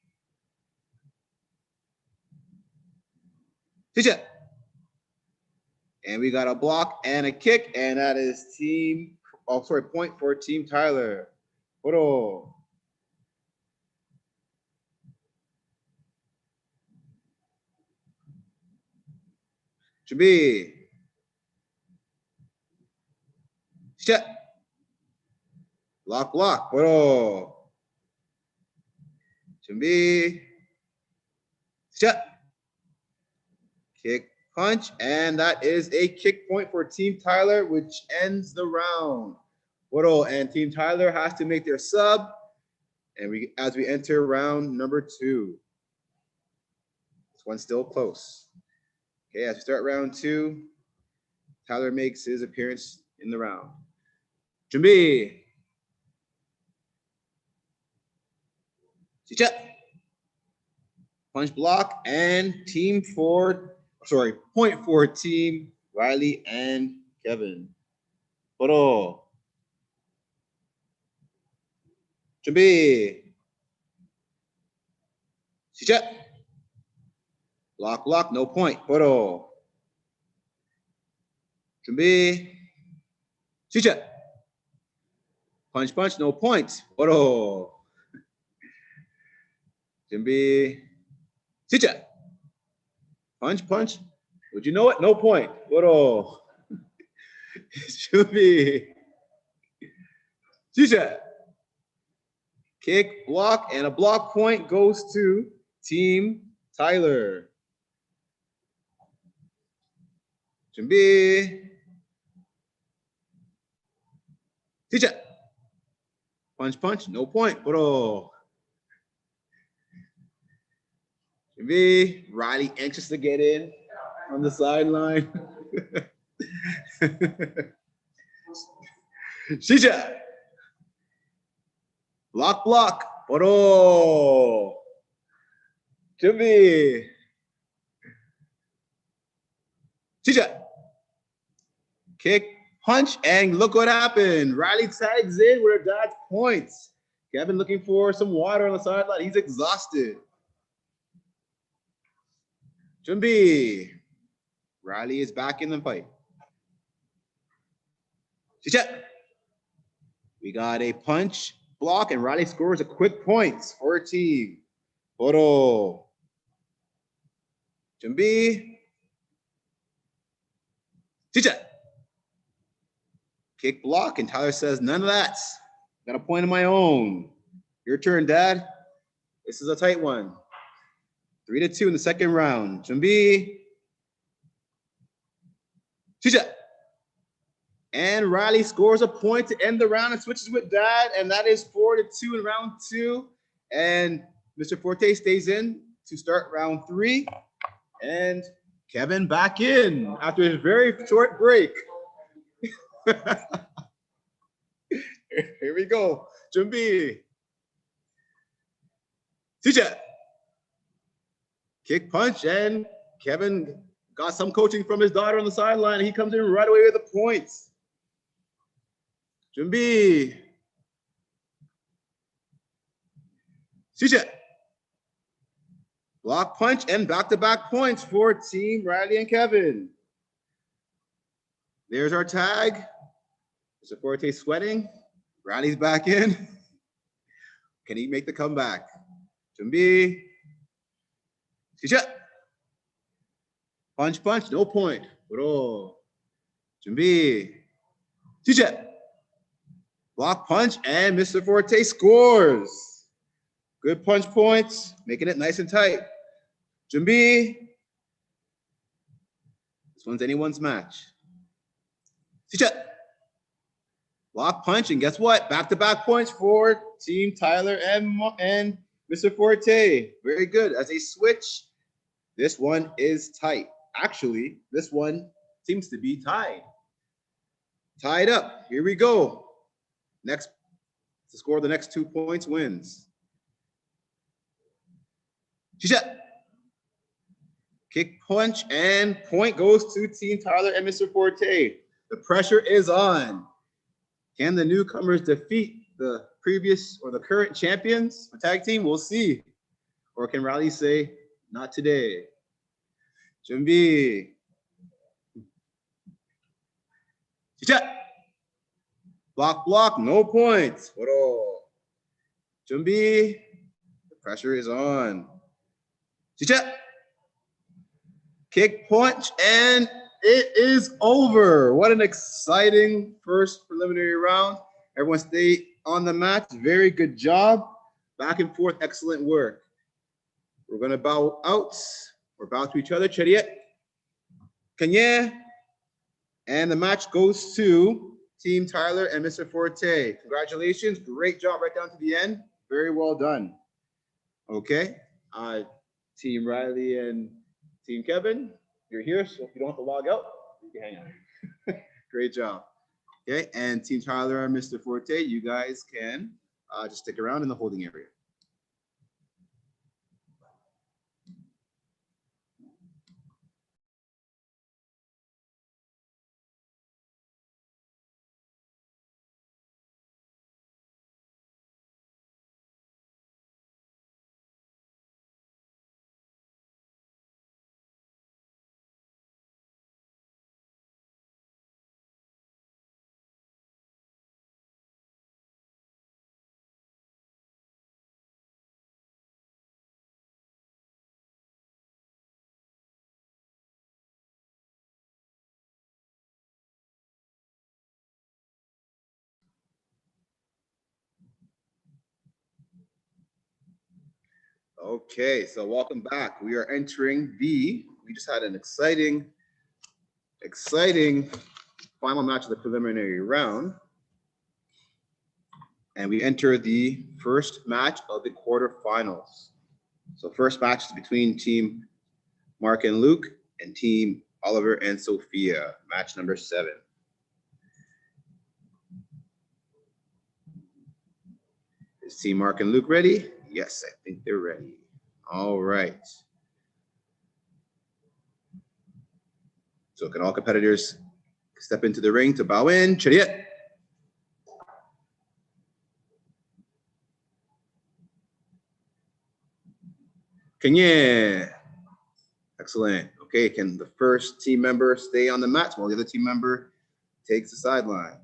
And we got a block and a kick, and that is Team Oh, sorry, point for Team Tyler. Photo. 준비. 시작. block. photo. 준비. 시작. Kick, punch, and that is a kick point for Team Tyler, which ends the round. Photo, and Team Tyler has to make their sub, and as we enter round number 2. This one's still close. Okay, as we start round 2, Tyler makes his appearance in the round. 준비. 시작. Punch block and point for Team Riley and Kevin. Photo. 준비. 시작. block, no point. Photo. 준비. 시작. punch, no point. Photo. 준비. 시작. punch. Would you know it? No point. Photo. 준비. 시작. Kick, block, and a block point goes to Team Tyler. 준비. 시작. punch, no point. Photo. 준비. Riley anxious to get in on the sideline. 시작. block. photo. 준비. 시작. Kick, punch, and look what happened. Riley tags in with her dad's points. Kevin looking for some water on the sideline. He's exhausted. 준비. Riley is back in the fight. 시작. We got a punch, block, and Riley scores a quick points for her team. Photo. 준비. 시작. Kick, block, and Tyler says, none of that. Got a point of my own. Your turn, Dad. This is a tight one. 3-2 in the second round. 준비. 시작. And Riley scores a point to end the round and switches with Dad, and that is 4-2 in round 2. And Mr. Forte stays in to start round 3. And Kevin back in after his very short break. Here we go. 준비. 시작. Kick, punch, and Kevin got some coaching from his daughter on the sideline. He comes in right away with the points. 준비. 시작. Block, punch, and back-to-back points for Team Riley and Kevin. There's our tag. Mr. Forte sweating. Riley's back in. Can he make the comeback? 준비. 시작. punch, no point. Bro. 준비. 시작. Block, punch, and Mr. Forte scores. Good punch points, making it nice and tight. 준비. This one's anyone's match. 시작. Block, punch, and guess what? Back-to-back points for Team Tyler and Mr. Forte. Very good. As they switch, this one is tight. Actually, this one seems to be tied. Tied up. Here we go. Next to score the next 2 points wins. 시작. Kick, punch, and point goes to Team Tyler and Mr. Forte. The pressure is on. Can the newcomers defeat the previous or the current champions? The tag team, we'll see. Or can Riley say, not today? 준비. 시작. Block, block, no points. Oro. Jumbi. The pressure is on. Chicha. Kick, punch, and it is over. What an exciting first preliminary round. Everyone stay on the mat. Very good job. Back and forth, excellent work. We're gonna bow out. We're bow to each other. Chariot. Kanye. And the match goes to Team Tyler and Mr. Forte. Congratulations. Great job right down to the end. Very well done. Okay. Team Riley and Team Kevin, you're here, so if you don't have to log out, you can hang out. Great job. Okay, and Team Tyler and Mr. Forte, you guys can just stick around in the holding area. Okay, so welcome back. We are entering we just had an exciting final match of the preliminary round. And we enter the first match of the quarterfinals. So first match is between Team Mark and Luke and Team Oliver and Sophia, match number 7. Is Team Mark and Luke ready? Yes, I think they're ready. All right. So can all competitors step into the ring to bow in? Chariot. Kanye. Excellent. Okay, can the first team member stay on the mat while the other team member takes the sideline?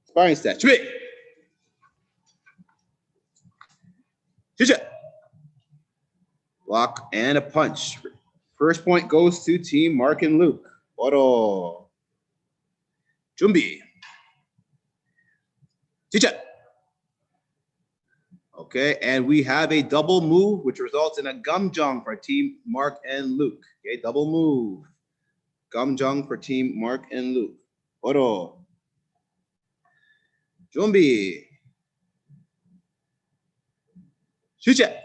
Sparring stat. Chicha. Block and a punch. First point goes to Team Mark and Luke. Oro. Jumbi. Chicha. Okay, and we have a double move, which results in a gum jong for Team Mark and Luke. Okay, double move. Gum jong for Team Mark and Luke. Oro. Jumbi. Chicha.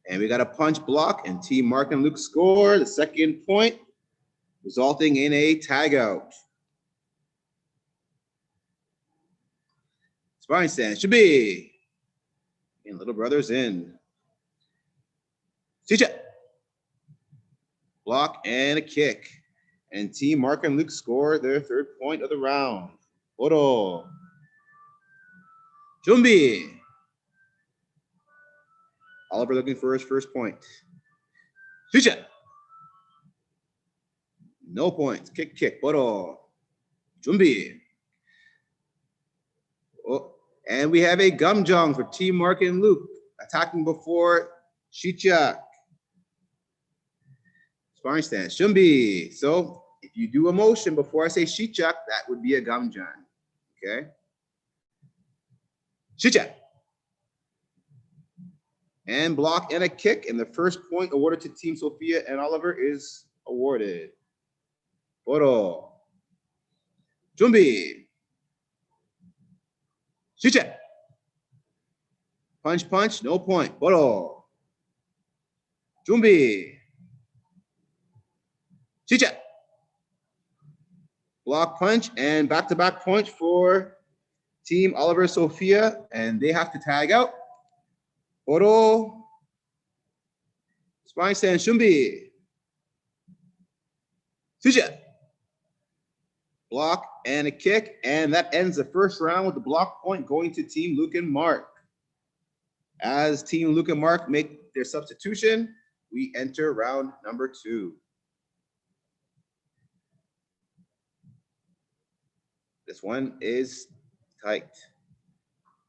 And we got a punch block, and Team Mark and Luke score the second point, resulting in a tag out. Sparring stance should be. And little brother's in. Chicha. Block and a kick. And Team Mark and Luke score their third point of the round. Oro. Jumbi. Oliver looking for his first point. Chicha. No points. Kick, kick. Oro. Jumbi. Oh, and we have a gum jong for Team Mark and Luke. Attacking before Shichak. Sparring stance. Jumbi. So if you do a motion before I say Shichak, that would be a gum jong. Okay. Shichak. And block and a kick, and the first point awarded to Team Sophia and Oliver is awarded. Oro. Jumbi. Shicha. Punch, punch, no point. Oro. Jumbi. Shicha. Block, punch, and back-to-back punch for Team Oliver Sophia, and they have to tag out. Oro. Spine stand, Shumbi. Shicha. block, and a kick. And that ends the first round with the block point going to Team Luke and Mark. As Team Luke and Mark make their substitution, we enter round number 2. This one is tight.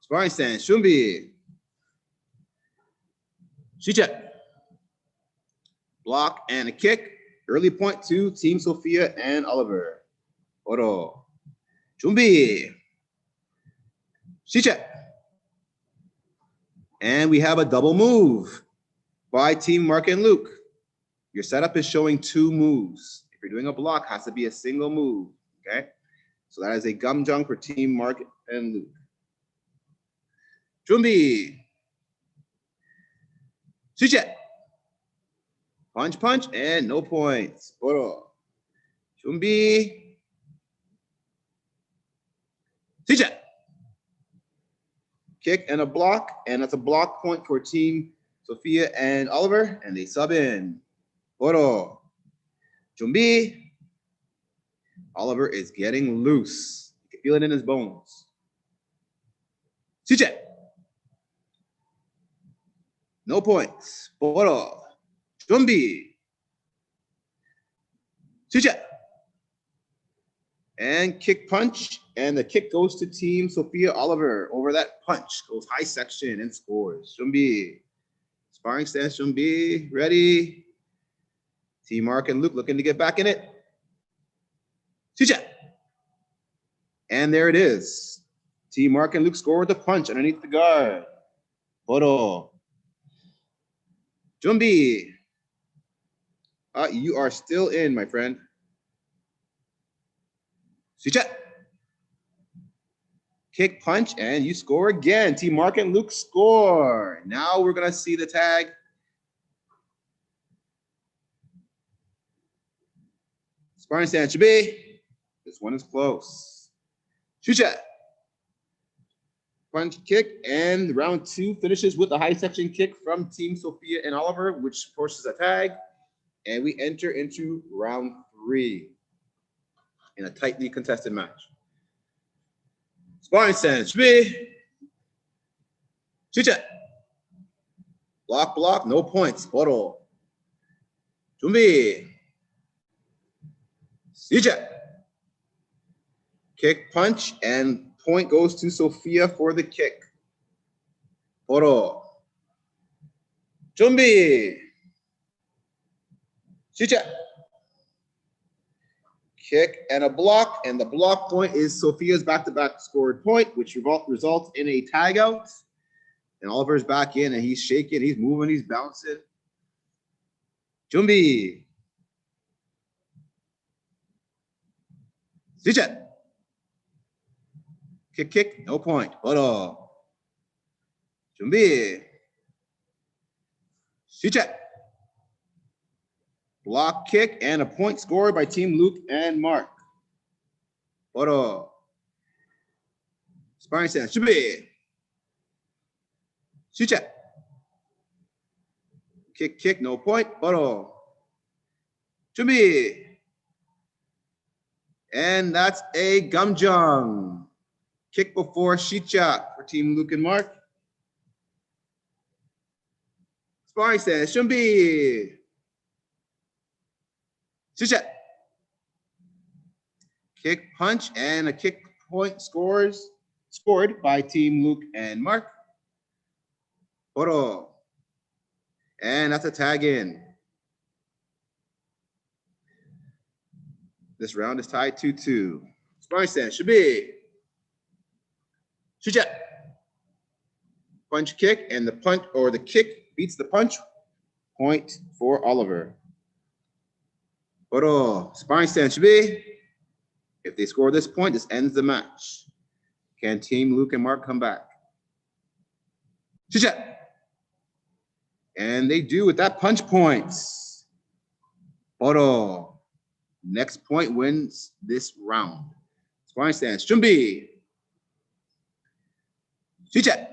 Sparring stance, Shumbi. Shicha. Block and a kick. Early point to Team Sophia and Oliver. Oro. Shumbi. Shicha. And we have a double move by Team Mark and Luke. Your setup is showing 2 moves. If you're doing a block, it has to be a single move, okay? So that is a gum jump for Team Mark and Luke. Jumbi. Shicha. Punch, punch, and no points. Oro. Jumbi. Shicha. Kick and a block, and that's a block point for Team Sophia and Oliver, and they sub in. Oro. Jumbi. Oliver is getting loose. You can feel it in his bones. Shicha. No points. Oro. Jumbi. Shicha. And kick punch, and the kick goes to Team Sophia Oliver. Over that punch goes high section and scores. Jumbi. Sparring stance, Jumbi. Ready. Team Mark and Luke looking to get back in it. Shicha. And there it is. Team Mark and Luke score with a punch underneath the guard. Photo. Jumbi. You are still in, my friend. Shicha. Kick, punch, and you score again. Team Mark and Luke score. Now we're going to see the tag. Sparring stance, Jumbi. This one is close. Shicha. Punch, kick, and round 2 finishes with a high section kick from Team Sophia and Oliver, which forces a tag. And we enter into round 3 in a tightly contested match. Sparring stance, Jumbi. Shicha. Block, block, no points. Photo. Jumbi. Shicha. Kick, punch, and point goes to Sophia for the kick. Photo. Jumbi. Shicha. Kick and a block, and the block point is Sophia's back-to-back scored point, which results in a tag out. And Oliver's back in, and he's shaking, he's moving, he's bouncing. Jumbi. Shicha. Kick, kick, no point. Photo. Jumbi. Shicha. Block, kick, and a point scored by Team Luke and Mark. Photo. Sparring stance, Jumbi. Shicha. Kick, kick, no point. Photo. Jumbi. And that's a gum jung. Kick before Shicha for Team Luke and Mark. Sparring stance, Jumbi. Shicha. Kick, punch, and a kick point scored by Team Luke and Mark. Photo. And that's a tag in. This round is tied 2-2. Sparring stance, Jumbi. Shicha. Punch, kick, and the punch or the kick beats the punch. Point for Oliver. Photo. Sparring stance, Jumbi. If they score this point, this ends the match. Can Team Luke and Mark come back? Shicha. And they do with that punch points. Photo. Next point wins this round. Sparring stance, Jumbi. Shicha.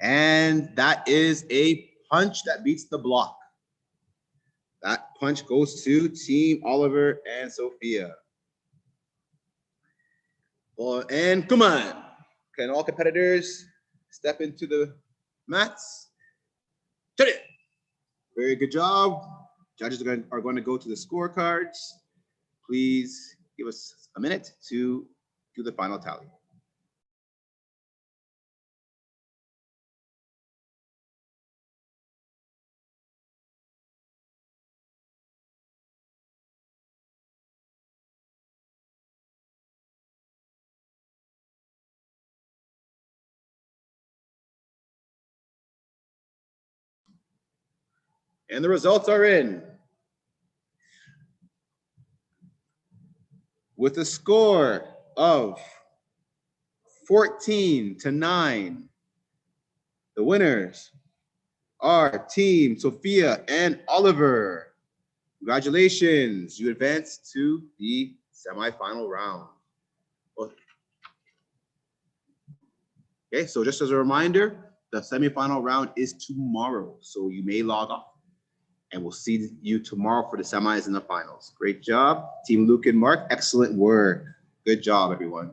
And that is a punch that beats the block. That punch goes to Team Oliver and Sophia. Well, and come on. Can all competitors step into the mats? Turn it. Very good job. Judges are going to go to the scorecards. Please give us a minute to do the final tally. And the results are in. With a score of 14-9, the winners are Team Sophia and Oliver. Congratulations, you advanced to the semifinal round. Okay, so just as a reminder, the semifinal round is tomorrow, so you may log off. And we'll see you tomorrow for the semis and the finals. Great job, Team Luke and Mark. Excellent work. Good job, everyone.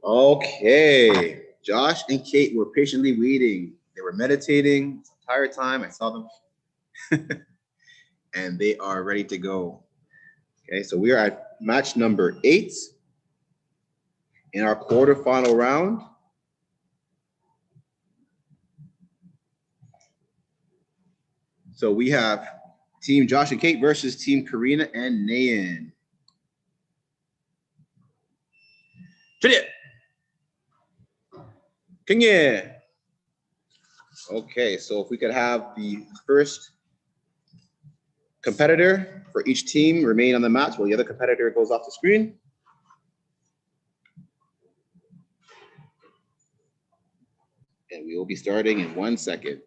Okay, Josh and Kate were patiently waiting. They were meditating the entire time. I saw them. And they are ready to go. Okay, so we are at match number 8 in our quarterfinal round. So we have Team Josh and Kate versus Team Karina and Nayan. Kenya. Okay, so if we could have the first competitor for each team remain on the mat while the other competitor goes off the screen. And we will be starting in 1 second.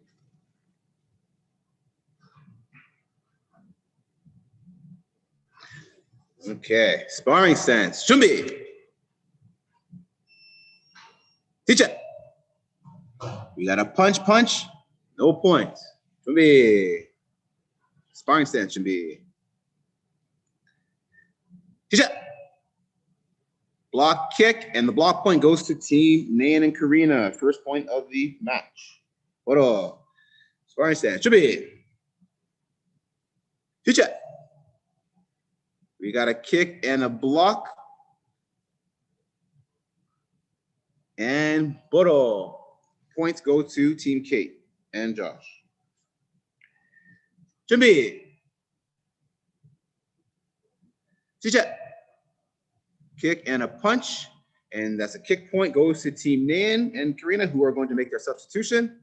Okay, sparring stance. Shumbi. Teacher. We got a punch, no points. Shumbi. Sparring stance, Shumbi. Teacher. Block kick, and the block point goes to Team Nayan and Karina. First point of the match. Oro. Sparring stance. Shumbi. Teacher. We got a kick and a block. And Boro. Points go to Team Kate and Josh. Jimmy. Teacher. Kick and a punch. And that's a kick point goes to Team Nayan and Karina, who are going to make their substitution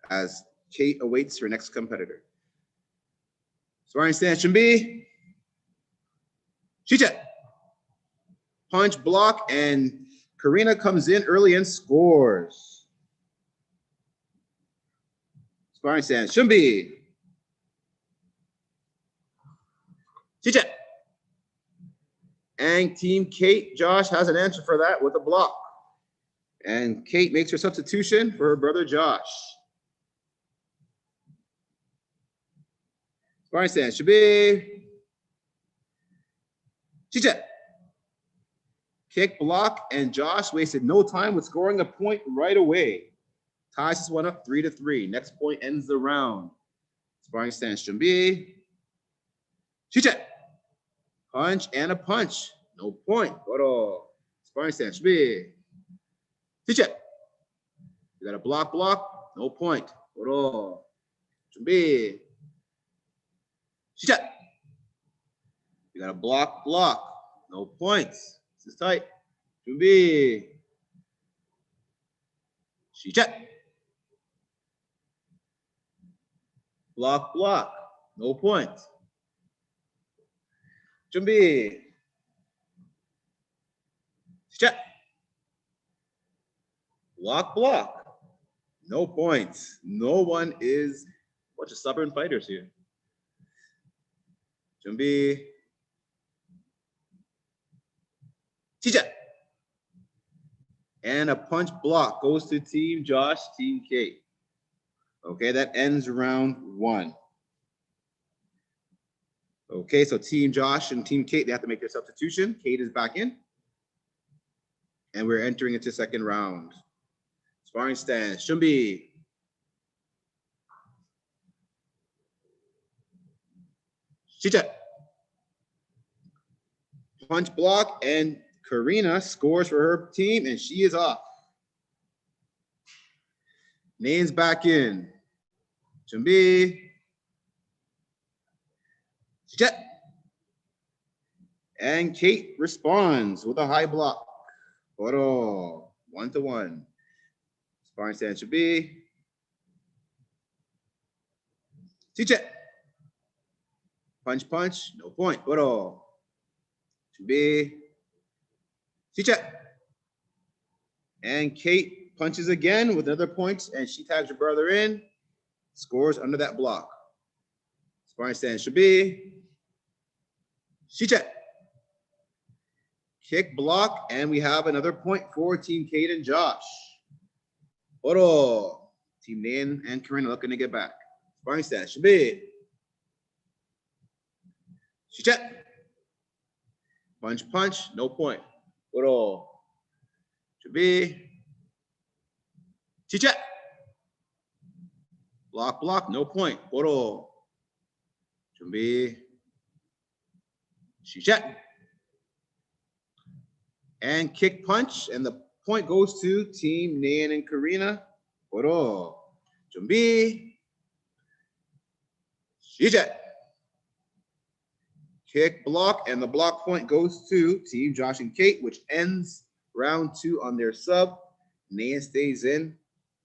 as Kate awaits her next competitor. Sparring stance, Jimmy. Teacher. Punch, block, and Karina comes in early and scores. Sparring stance, Shumbi. Teacher. And Team Kate, Josh has an answer for that with a block. And Kate makes her substitution for her brother Josh. Sparring stance, Shumbi. Teacher. Kick, block, and Josh wasted no time with scoring a point right away. Ties this one up 3-3. Next point ends the round. Sparring stance. 준비. 시작. Punch and a punch. No point. Photo. Sparring stance. 준비. 시작. You got a block, block. No point. Photo. 준비. 시작. You got a block, block. No points. This is tight. 준비. 시작. Block, block. No points. 준비. 시작. Block, block. No points. No one is a bunch of stubborn fighters here. 준비. 시작. And a punch block goes to Team Josh, Team Kate. Okay, that ends round 1. Okay, so Team Josh and Team Kate, they have to make their substitution. Kate is back in. And we're entering into second round. Sparring stance. 준비. 시작. Punch block, and Karina scores for her team, and she is off. Name's back in. 준비. 시작. And Kate responds with a high block. Photo. 1-1. Sparring stance. 준비. 시작. Punch, punch. No point. Photo. 준비. 시작. And Kate punches again with another point, and she tags her brother in, scores under that block. Sparring stance. 준비. 시작. Kick, block, and we have another point for Team Kate and Josh. Photo. Team Nan and Karina looking to get back. Sparring stance. 준비. 시작. Punch, punch, no point. Photo. 준비. 시작. Block, block, no point. Photo. 준비. 시작. And kick, punch, and the point goes to Team Nan and Karina. Photo. 준비. 시작. Kick, block, and the block point goes to Team Josh and Kate, which ends round 2 on their sub. Nan stays in,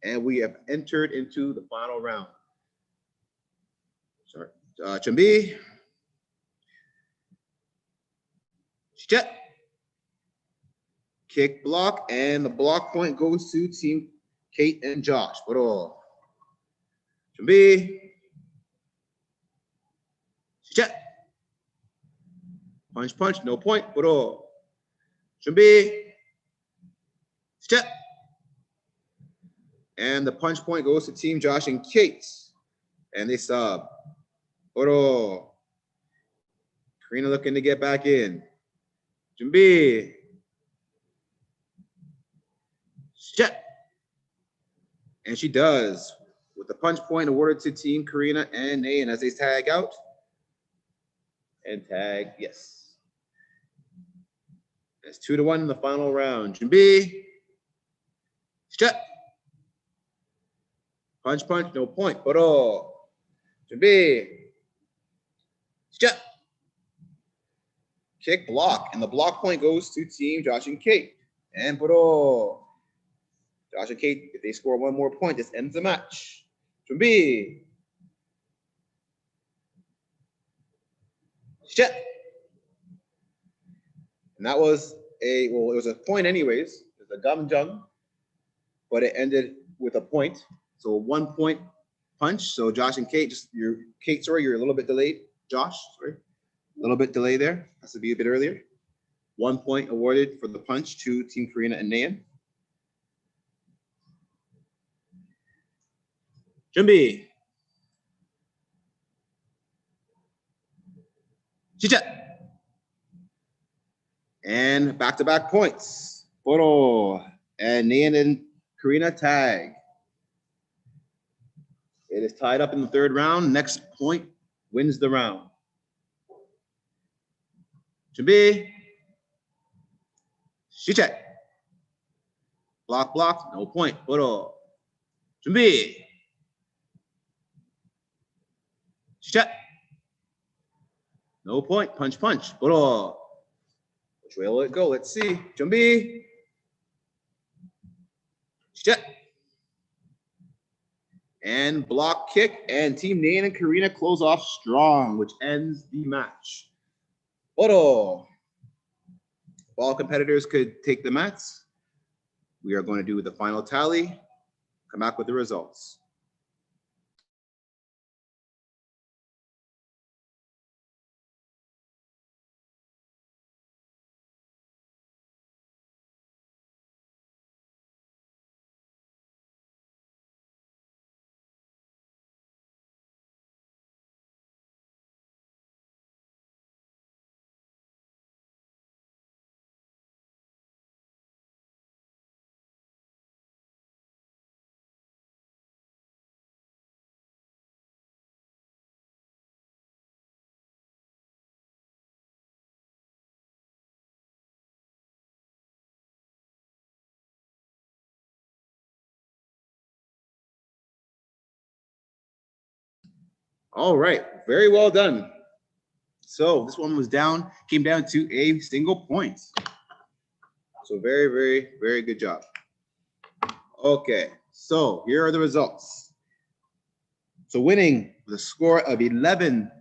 and we have entered into the final round. Sorry. 준비. 시작. Kick, block, and the block point goes to Team Kate and Josh. Photo. 준비. 시작. Punch, punch, no point. Photo. 준비. 시작. And the punch point goes to Team Josh and Kate. And they sub. Photo. Karina looking to get back in. 준비. 시작. And she does. With the punch point awarded to Team Karina and Nan as they tag out. And tag, yes. It's 2-1 in the final round. 준비. 시작. Punch, punch, no point. Photo. 준비. 시작. Kick, block, and the block point goes to Team Josh and Kate. And photo. Josh and Kate, if they score one more point, this ends the match. 준비. 시작. And that was it was a point anyways. It was a gamjang, but it ended with a point. So a 1 point punch. So Josh and Kate, you're a little bit delayed. Josh, sorry, a little bit delayed there. Has to be a bit earlier. 1 point awarded for the punch to Team Karina and Nan. 준비. 시작. And back-to-back points. Photo. And Nan and Karina tag. It is tied up in the third round. Next point wins the round. 준비. 시작. Block, block, no point. 보러. 준비. 시작. No point. Punch, punch. 보러. Which way will it go? Let's see. 준비. 시작. And block kick, and Team Nan and Karina close off strong, which ends the match. Oro. All competitors could take the mats. We are going to do the final tally, come back with the results. All right, very well done. So this one was came down to a single point. So very, very, very good job. Okay, so here are the results. So winning with a score of 11-10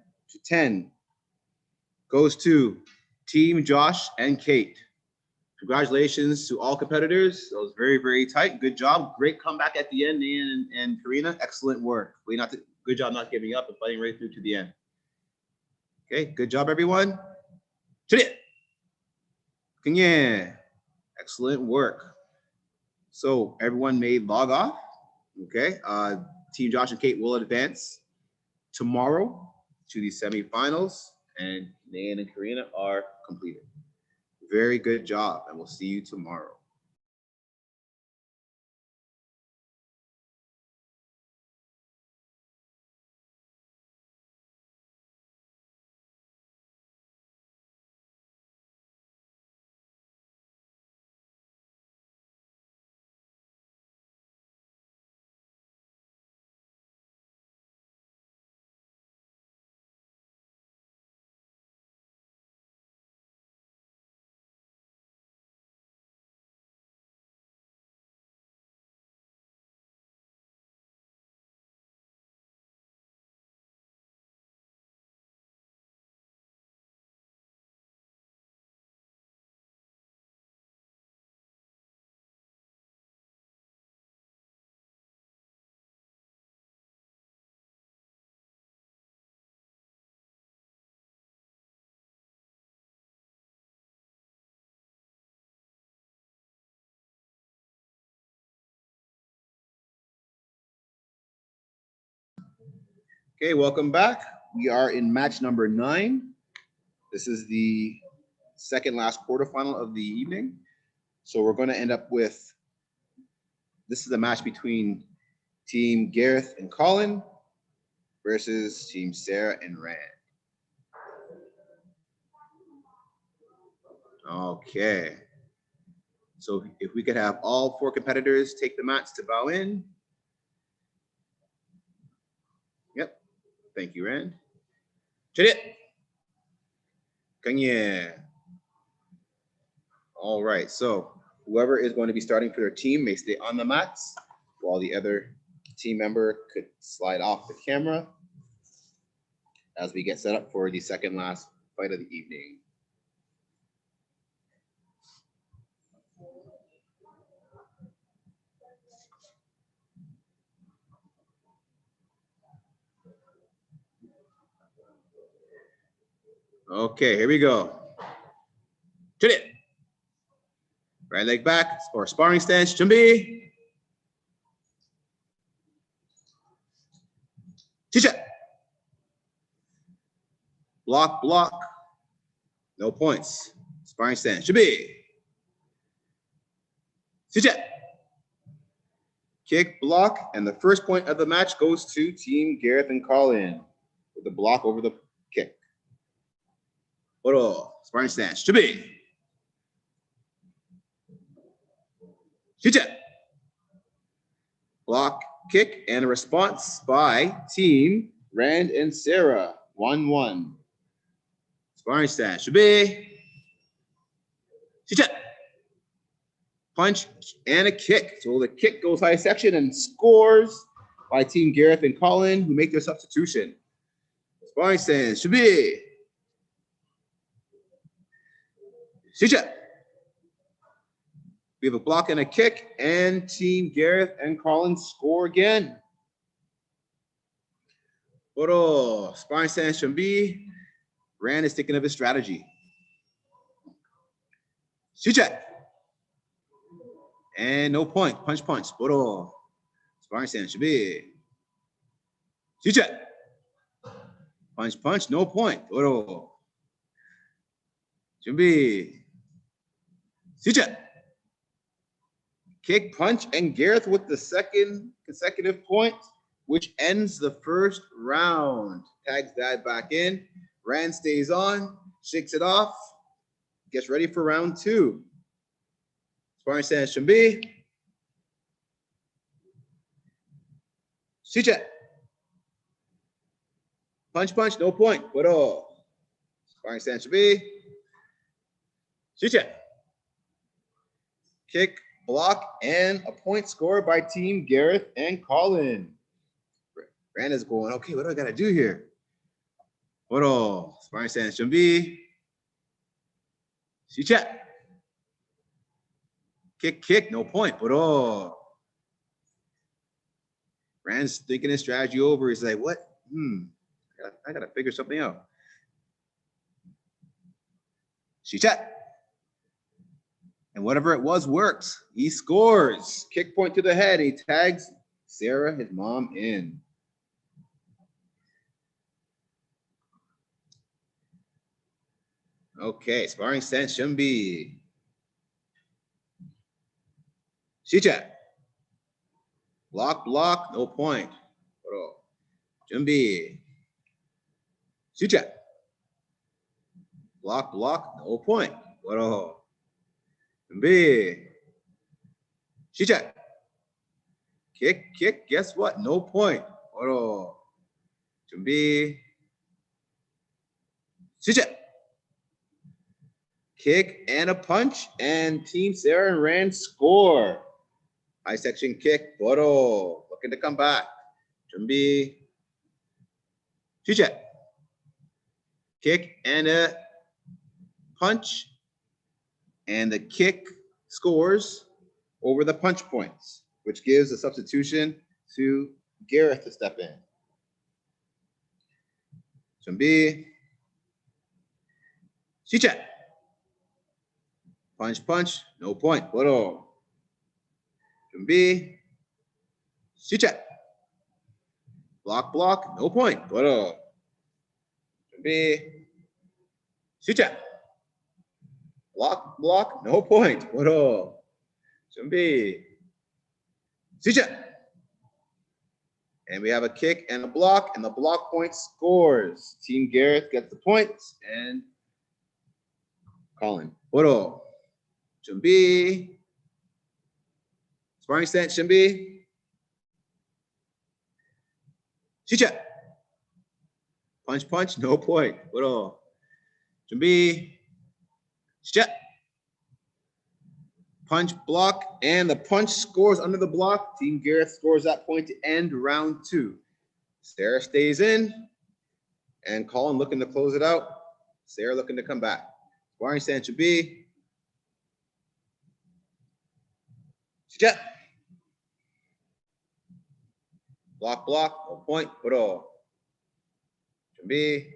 goes to Team Josh and Kate. Congratulations to all competitors. That was very, very tight. Good job. Great comeback at the end, Nan and Karina. Excellent work. Good job not giving up and fighting right through to the end. Okay, good job, everyone. Excellent work. So everyone may log off. Okay, Team Josh and Kate will advance tomorrow to the semifinals, and Nan and Karina are completed. Very good job, and we'll see you tomorrow. Okay, welcome back. We are in match number 9. This is the second last quarterfinal of the evening. So we're going to end up with, this is a match between Team Gareth and Colin versus Team Sarah and Rand. Okay. So if we could have all 4 competitors take the mats to bow in. Yep. Thank you, Rand. Chedit. Kanye. All right. So whoever is going to be starting for their team may stay on the mats while the other team member could slide off the camera as we get set up for the second last fight of the evening. Okay, here we go. Hit it. Right leg back or sparring stance. Jumbi. Chicha. Block, block. No points. Sparring stance. Jumbi. Chicha. kick, block, and the first point of the match goes to Team Gareth and Colin with the block over the kick. Oro, sparring stance, 준비. 시작. Block, kick, and a response by Team Rand and Sarah. 1-1. Sparring stance, 준비. 시작. Punch and a kick. So the kick goes high section and scores by Team Gareth and Colin, who make their substitution. Sparring stance, 준비. 시작. We have a block and a kick, and Team Gareth and Colin score again. Oro, sparring stance, 준비. Rand is thinking of his strategy. 시작. And no point. Punch, punch. oro. Sparring stance, 준비. 시작. Punch, punch. No point. oro. 준비. 시작. Kick, punch, and Gareth with the second consecutive point, which ends the first round. Tags Dad back in. Rand stays on, shakes it off, gets ready for round 2. Sparring stance, 준비. 시작. Punch, punch, no point. oro. Sparring stance, 준비. 시작. Kick, block, and a point scored by Team Gareth and Colin. Rand is going, okay, what do I gotta do here? oro. Sparring stance, 준비. 시작. Kick, kick, no point. oro. Rand's thinking his strategy over. He's like, what? I gotta figure something out. 시작. And whatever it was worked. He scores. Kick point to the head. He tags Sarah, his mom, in. Okay, sparring stance, 준비. 시작. Block, block, no point. oro. 준비. 시작. Block, block, no point. oro. 준비. 시작. Kick, kick, guess what? No point. oro. 준비. 시작. Kick and a punch, and Team Sarah and Rand score. High section kick, oro. Looking to come back. 준비. 시작. Kick and a punch, and the kick scores over the punch points, which gives a substitution to Gareth to step in. 준비. 시작. Punch, punch, no point. oro. 준비. 시작. Block, block, no point. oro. 준비. 시작. Block, block, no point. oro. 준비. 시작. And we have a kick and a block, and the block point scores. Team Gareth gets the points, and Colin. oro. 준비. Sparring stance, 준비. 시작. Punch, punch, no point. oro. 준비. 시작. Punch, block, and the punch scores under the block. Team Gareth scores that point to end round 2. Sarah stays in, and Colin looking to close it out. Sarah looking to come back. Sparring stance should be. 시작. Block, block, no point, oro. 준비.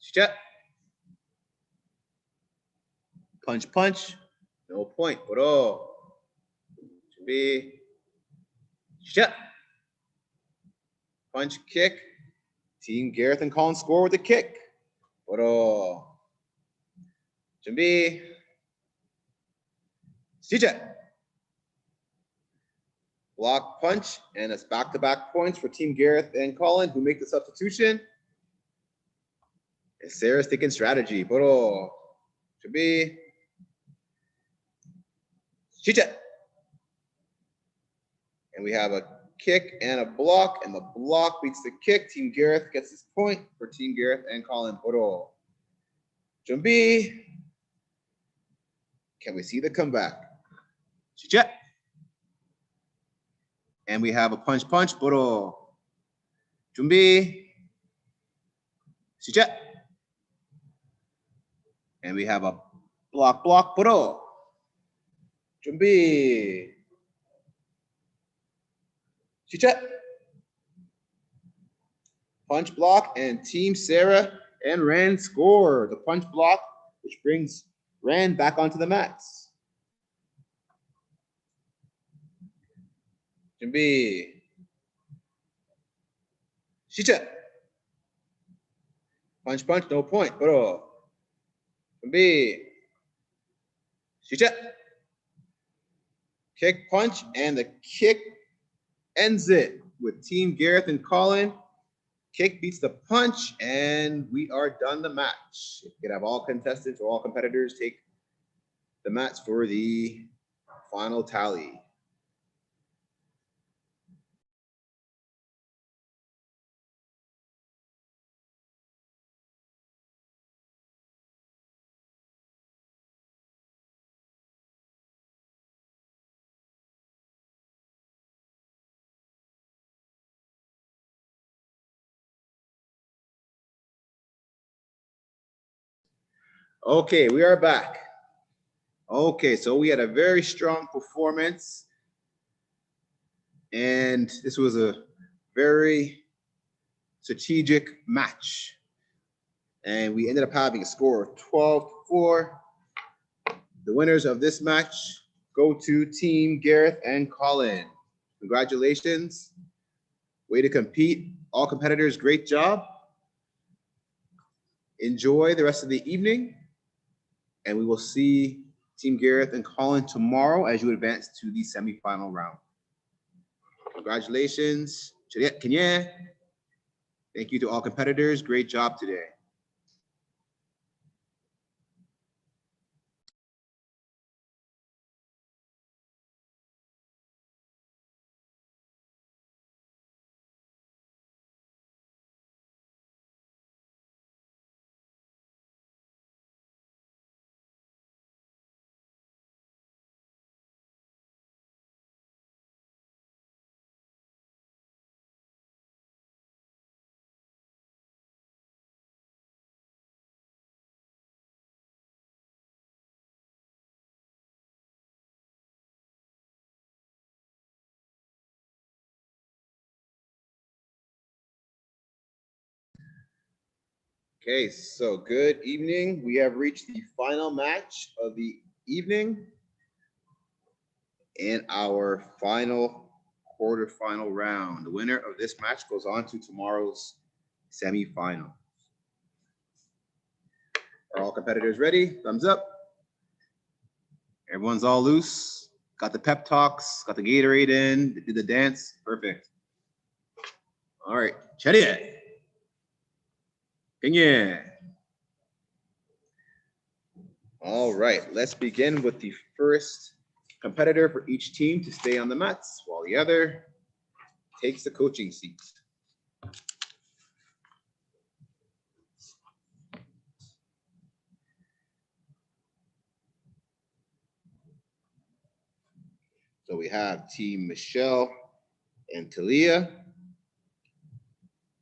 시작. Punch, punch, no point, oro. 준비. 시작. Punch, kick. Team Gareth and Colin score with a kick. oro. 준비. 시작. block punch, and it's back-to-back points for Team Gareth and Colin, who make the substitution. And Sarah's thinking strategy. Puro. Should be. Chicha. And we have a kick and a block, and the block beats the kick. Team Gareth gets this point for Team Gareth and Colin. Puro. Jumbi. Can we see the comeback? Chicha. And we have a punch, Puro. Jumbi. Chicha. And we have a block, Puro. Jumbi. Chicha. Punch block, and Team Sarah and Rand score the punch block, which brings Rand back onto the mats. Jumbi. Chicha. Punch, no point. Puro. Jumbi. Chicha. Kick, punch, and the kick ends it with Team Gareth and Colin. Kick beats the punch, and we are done the match. You can have all contestants or all competitors take the mats for the final tally. Okay, we are back. Okay, so we had a very strong performance, and this was a very strategic match. And we ended up having a score of 12-4. The winners of this match go to Team Gareth and Colin. Congratulations. Way to compete. All competitors, great job. Enjoy the rest of the evening. And we will see Team Gareth and Colin tomorrow as you advance to the semifinal round. Congratulations. Thank you to all competitors. Great job today. Okay, so good evening. We have reached the final match of the evening and our final quarterfinal round. The winner of this match goes on to tomorrow's semifinal. Are all competitors ready? Thumbs up. Everyone's all loose. Got the pep talks, got the Gatorade in, did the dance. Perfect. All right, Chedia. All right, let's begin with the first competitor for each team to stay on the mats while the other takes the coaching seat. So we have Team Michelle and Talia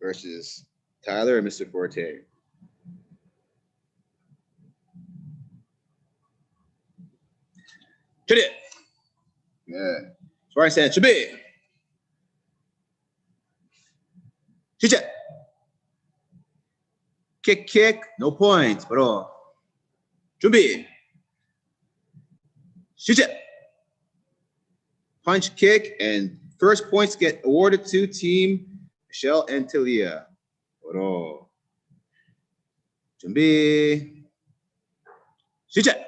versus Tyler and Mr. Forte. Hit it. Yeah. Sparring stand, Chabi. Chicha. Kick, no points, pero. Chubi. Chicha. Punch, kick, and first points get awarded to Team Michelle and Talia. Pero. Chumbi. Chicha.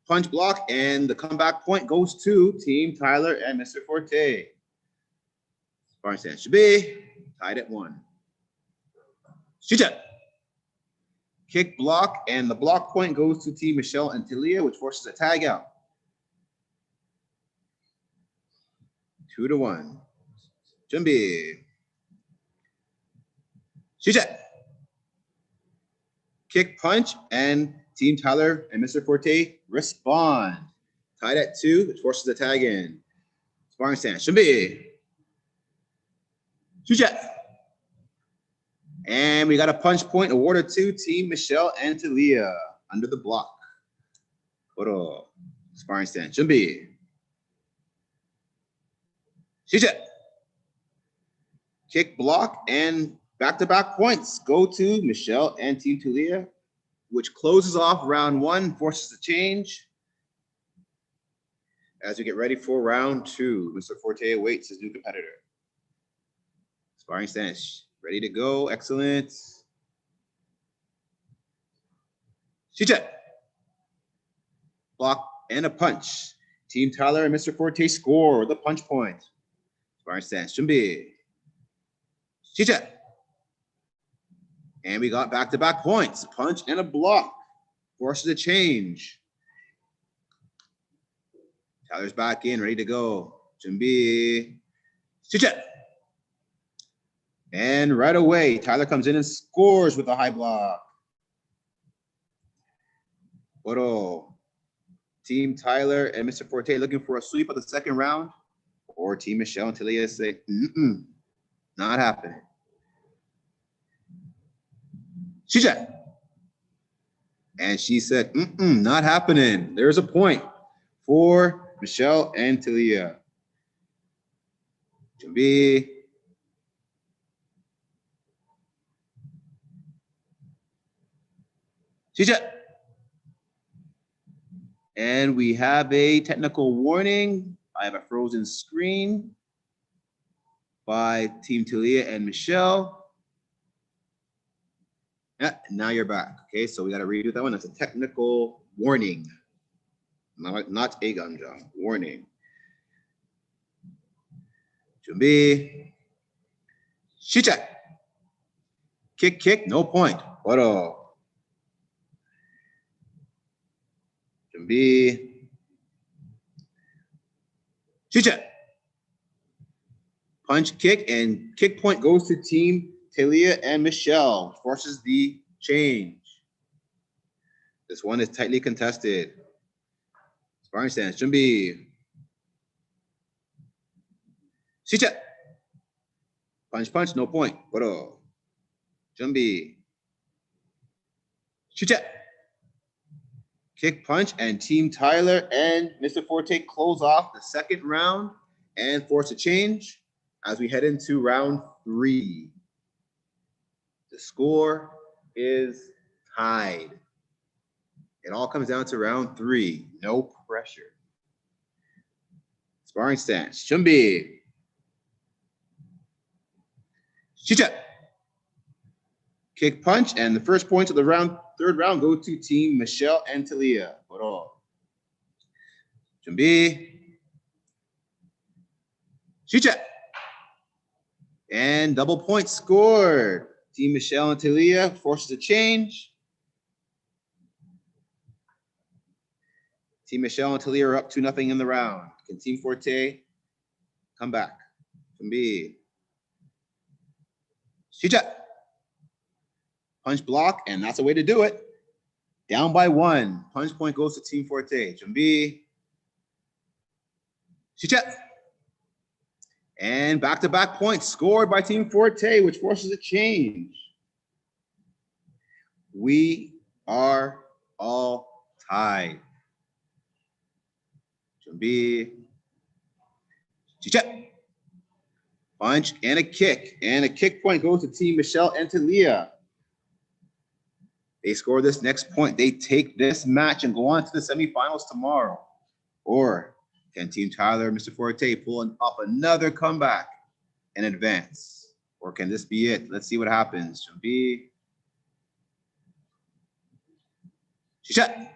punch block, and the comeback point goes to Team Tyler and Mr. Forte. Sparring stance should be tied at 1. Chicha. Kick block, and the block point goes to Team Michelle and Talia, which forces a tag out. 2-1. Junbi. Chicha. Kick punch, and Team Tyler and Mr. Forte respond. Tied at 2, which forces a tag in. Sparring stance. Junbi. Chicha. And we got a punch point awarded to Team Michelle and Talia under the block. Koro. Sparring stance. Junbi. Chicha. Kick block, and back-to-back points go to Michelle and Team Talia, which closes off round 1, forces a change. As we get ready for round 2, Mr. Forte awaits his new competitor. Sparring stance. Ready to go. Excellent. Chicha. Block and a punch. Team Tyler and Mr. Forte score the punch point. Sparring stance. Junbi. Chicha. And we got back-to-back points. Punch and a block. Forces a change. Tyler's back in, ready to go. Junbi. Chicha. And right away, Tyler comes in and scores with a high block. Koro. Team Tyler and Mr. Forte looking for a sweep of the second round, or Team Michelle and Talia say, not happening. Chicha. And she said, not happening. There's a point for Michelle and Talia. Junbi. Chicha. And we have a technical warning. I have a frozen screen by Team Talia and Michelle. Yeah, now you're back. Okay, so we got to redo that one. That's a technical warning, not a gun job. Warning. Junbi. Chicha. Kick, no point. Koro. Junbi. Chicha. Punch, kick, and kick point goes to Team Talia and Michelle. Forces the change. This one is tightly contested. Sparring stance. Junbi. Chicha. Punch, no point. Koro. Junbi. Chicha. Kick, punch, and Team Tyler and Mr. Forte close off the second round and force a change as we head into round 3. The score is tied. It all comes down to round 3. No pressure. Sparring stance. Junbi. Chicha. Kick, punch, and the first points of the third round go to Team Michelle and Talia. Koro. Junbi. Chicha. And double points scored. Team Michelle and Talia forces a change. Team Michelle and Talia are up 2-0 in the round. Can Team Forte come back? Junbi. Chicha. Punch block, and that's a way to do it. Down by 1. Punch point goes to Team Forte. Junbi. Chicha. And back-to-back points scored by Team Forte, which forces a change. We are all tied. Junbi. Chicha. Punch and a kick. And a kick point goes to Team Michelle and Talia. They score this next point. They take this match and go on to the semifinals tomorrow. Or can Team Tyler and Mr. Forte pull up another comeback and advance? Or can this be it? Let's see what happens. Junbi. Chicha.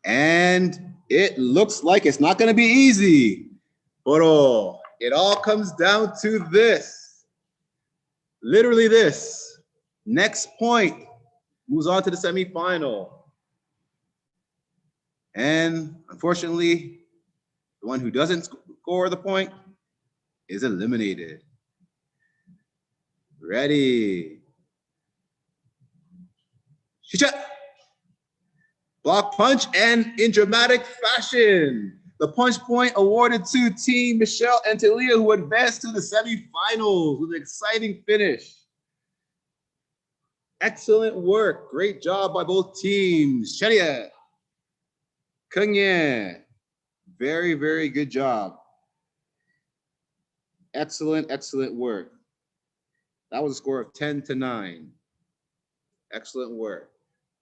And it looks like it's not going to be easy. But it all comes down to this. Literally this. Next point moves on to the semifinal. And unfortunately, the one who doesn't score the point is eliminated. Ready. Shicha. Block punch, and in dramatic fashion, the punch point awarded to Team Michelle and Talia, who advanced to the semifinals with an exciting finish. Excellent work. Great job by both teams. Chelia, Kungye, very, very good job. Excellent, excellent work. That was a score of 10-9. Excellent work.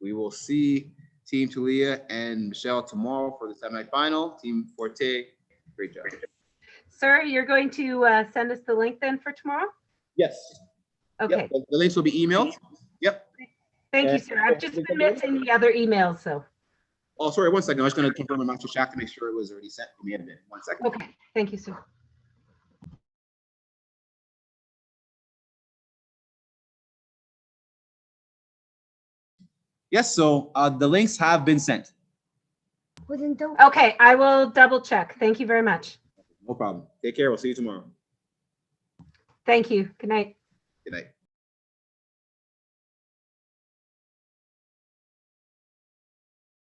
We will see Team Talia and Michelle tomorrow for the semifinal. Team Forte, great job. Sir, you're going to send us the link then for tomorrow? Yes. Okay. Yep, the links will be emailed. Yep. Thank you, sir. I've just been missing the other emails, so. Oh, sorry, 1 second. I was going to confirm with Master Shaq to make sure it was already sent. It may have been. 1 second. Okay, thank you, sir. Yes, so the links have been sent. Well, then don't. Okay, I will double check. Thank you very much. No problem. Take care. We'll see you tomorrow. Thank you. Good night. Good night.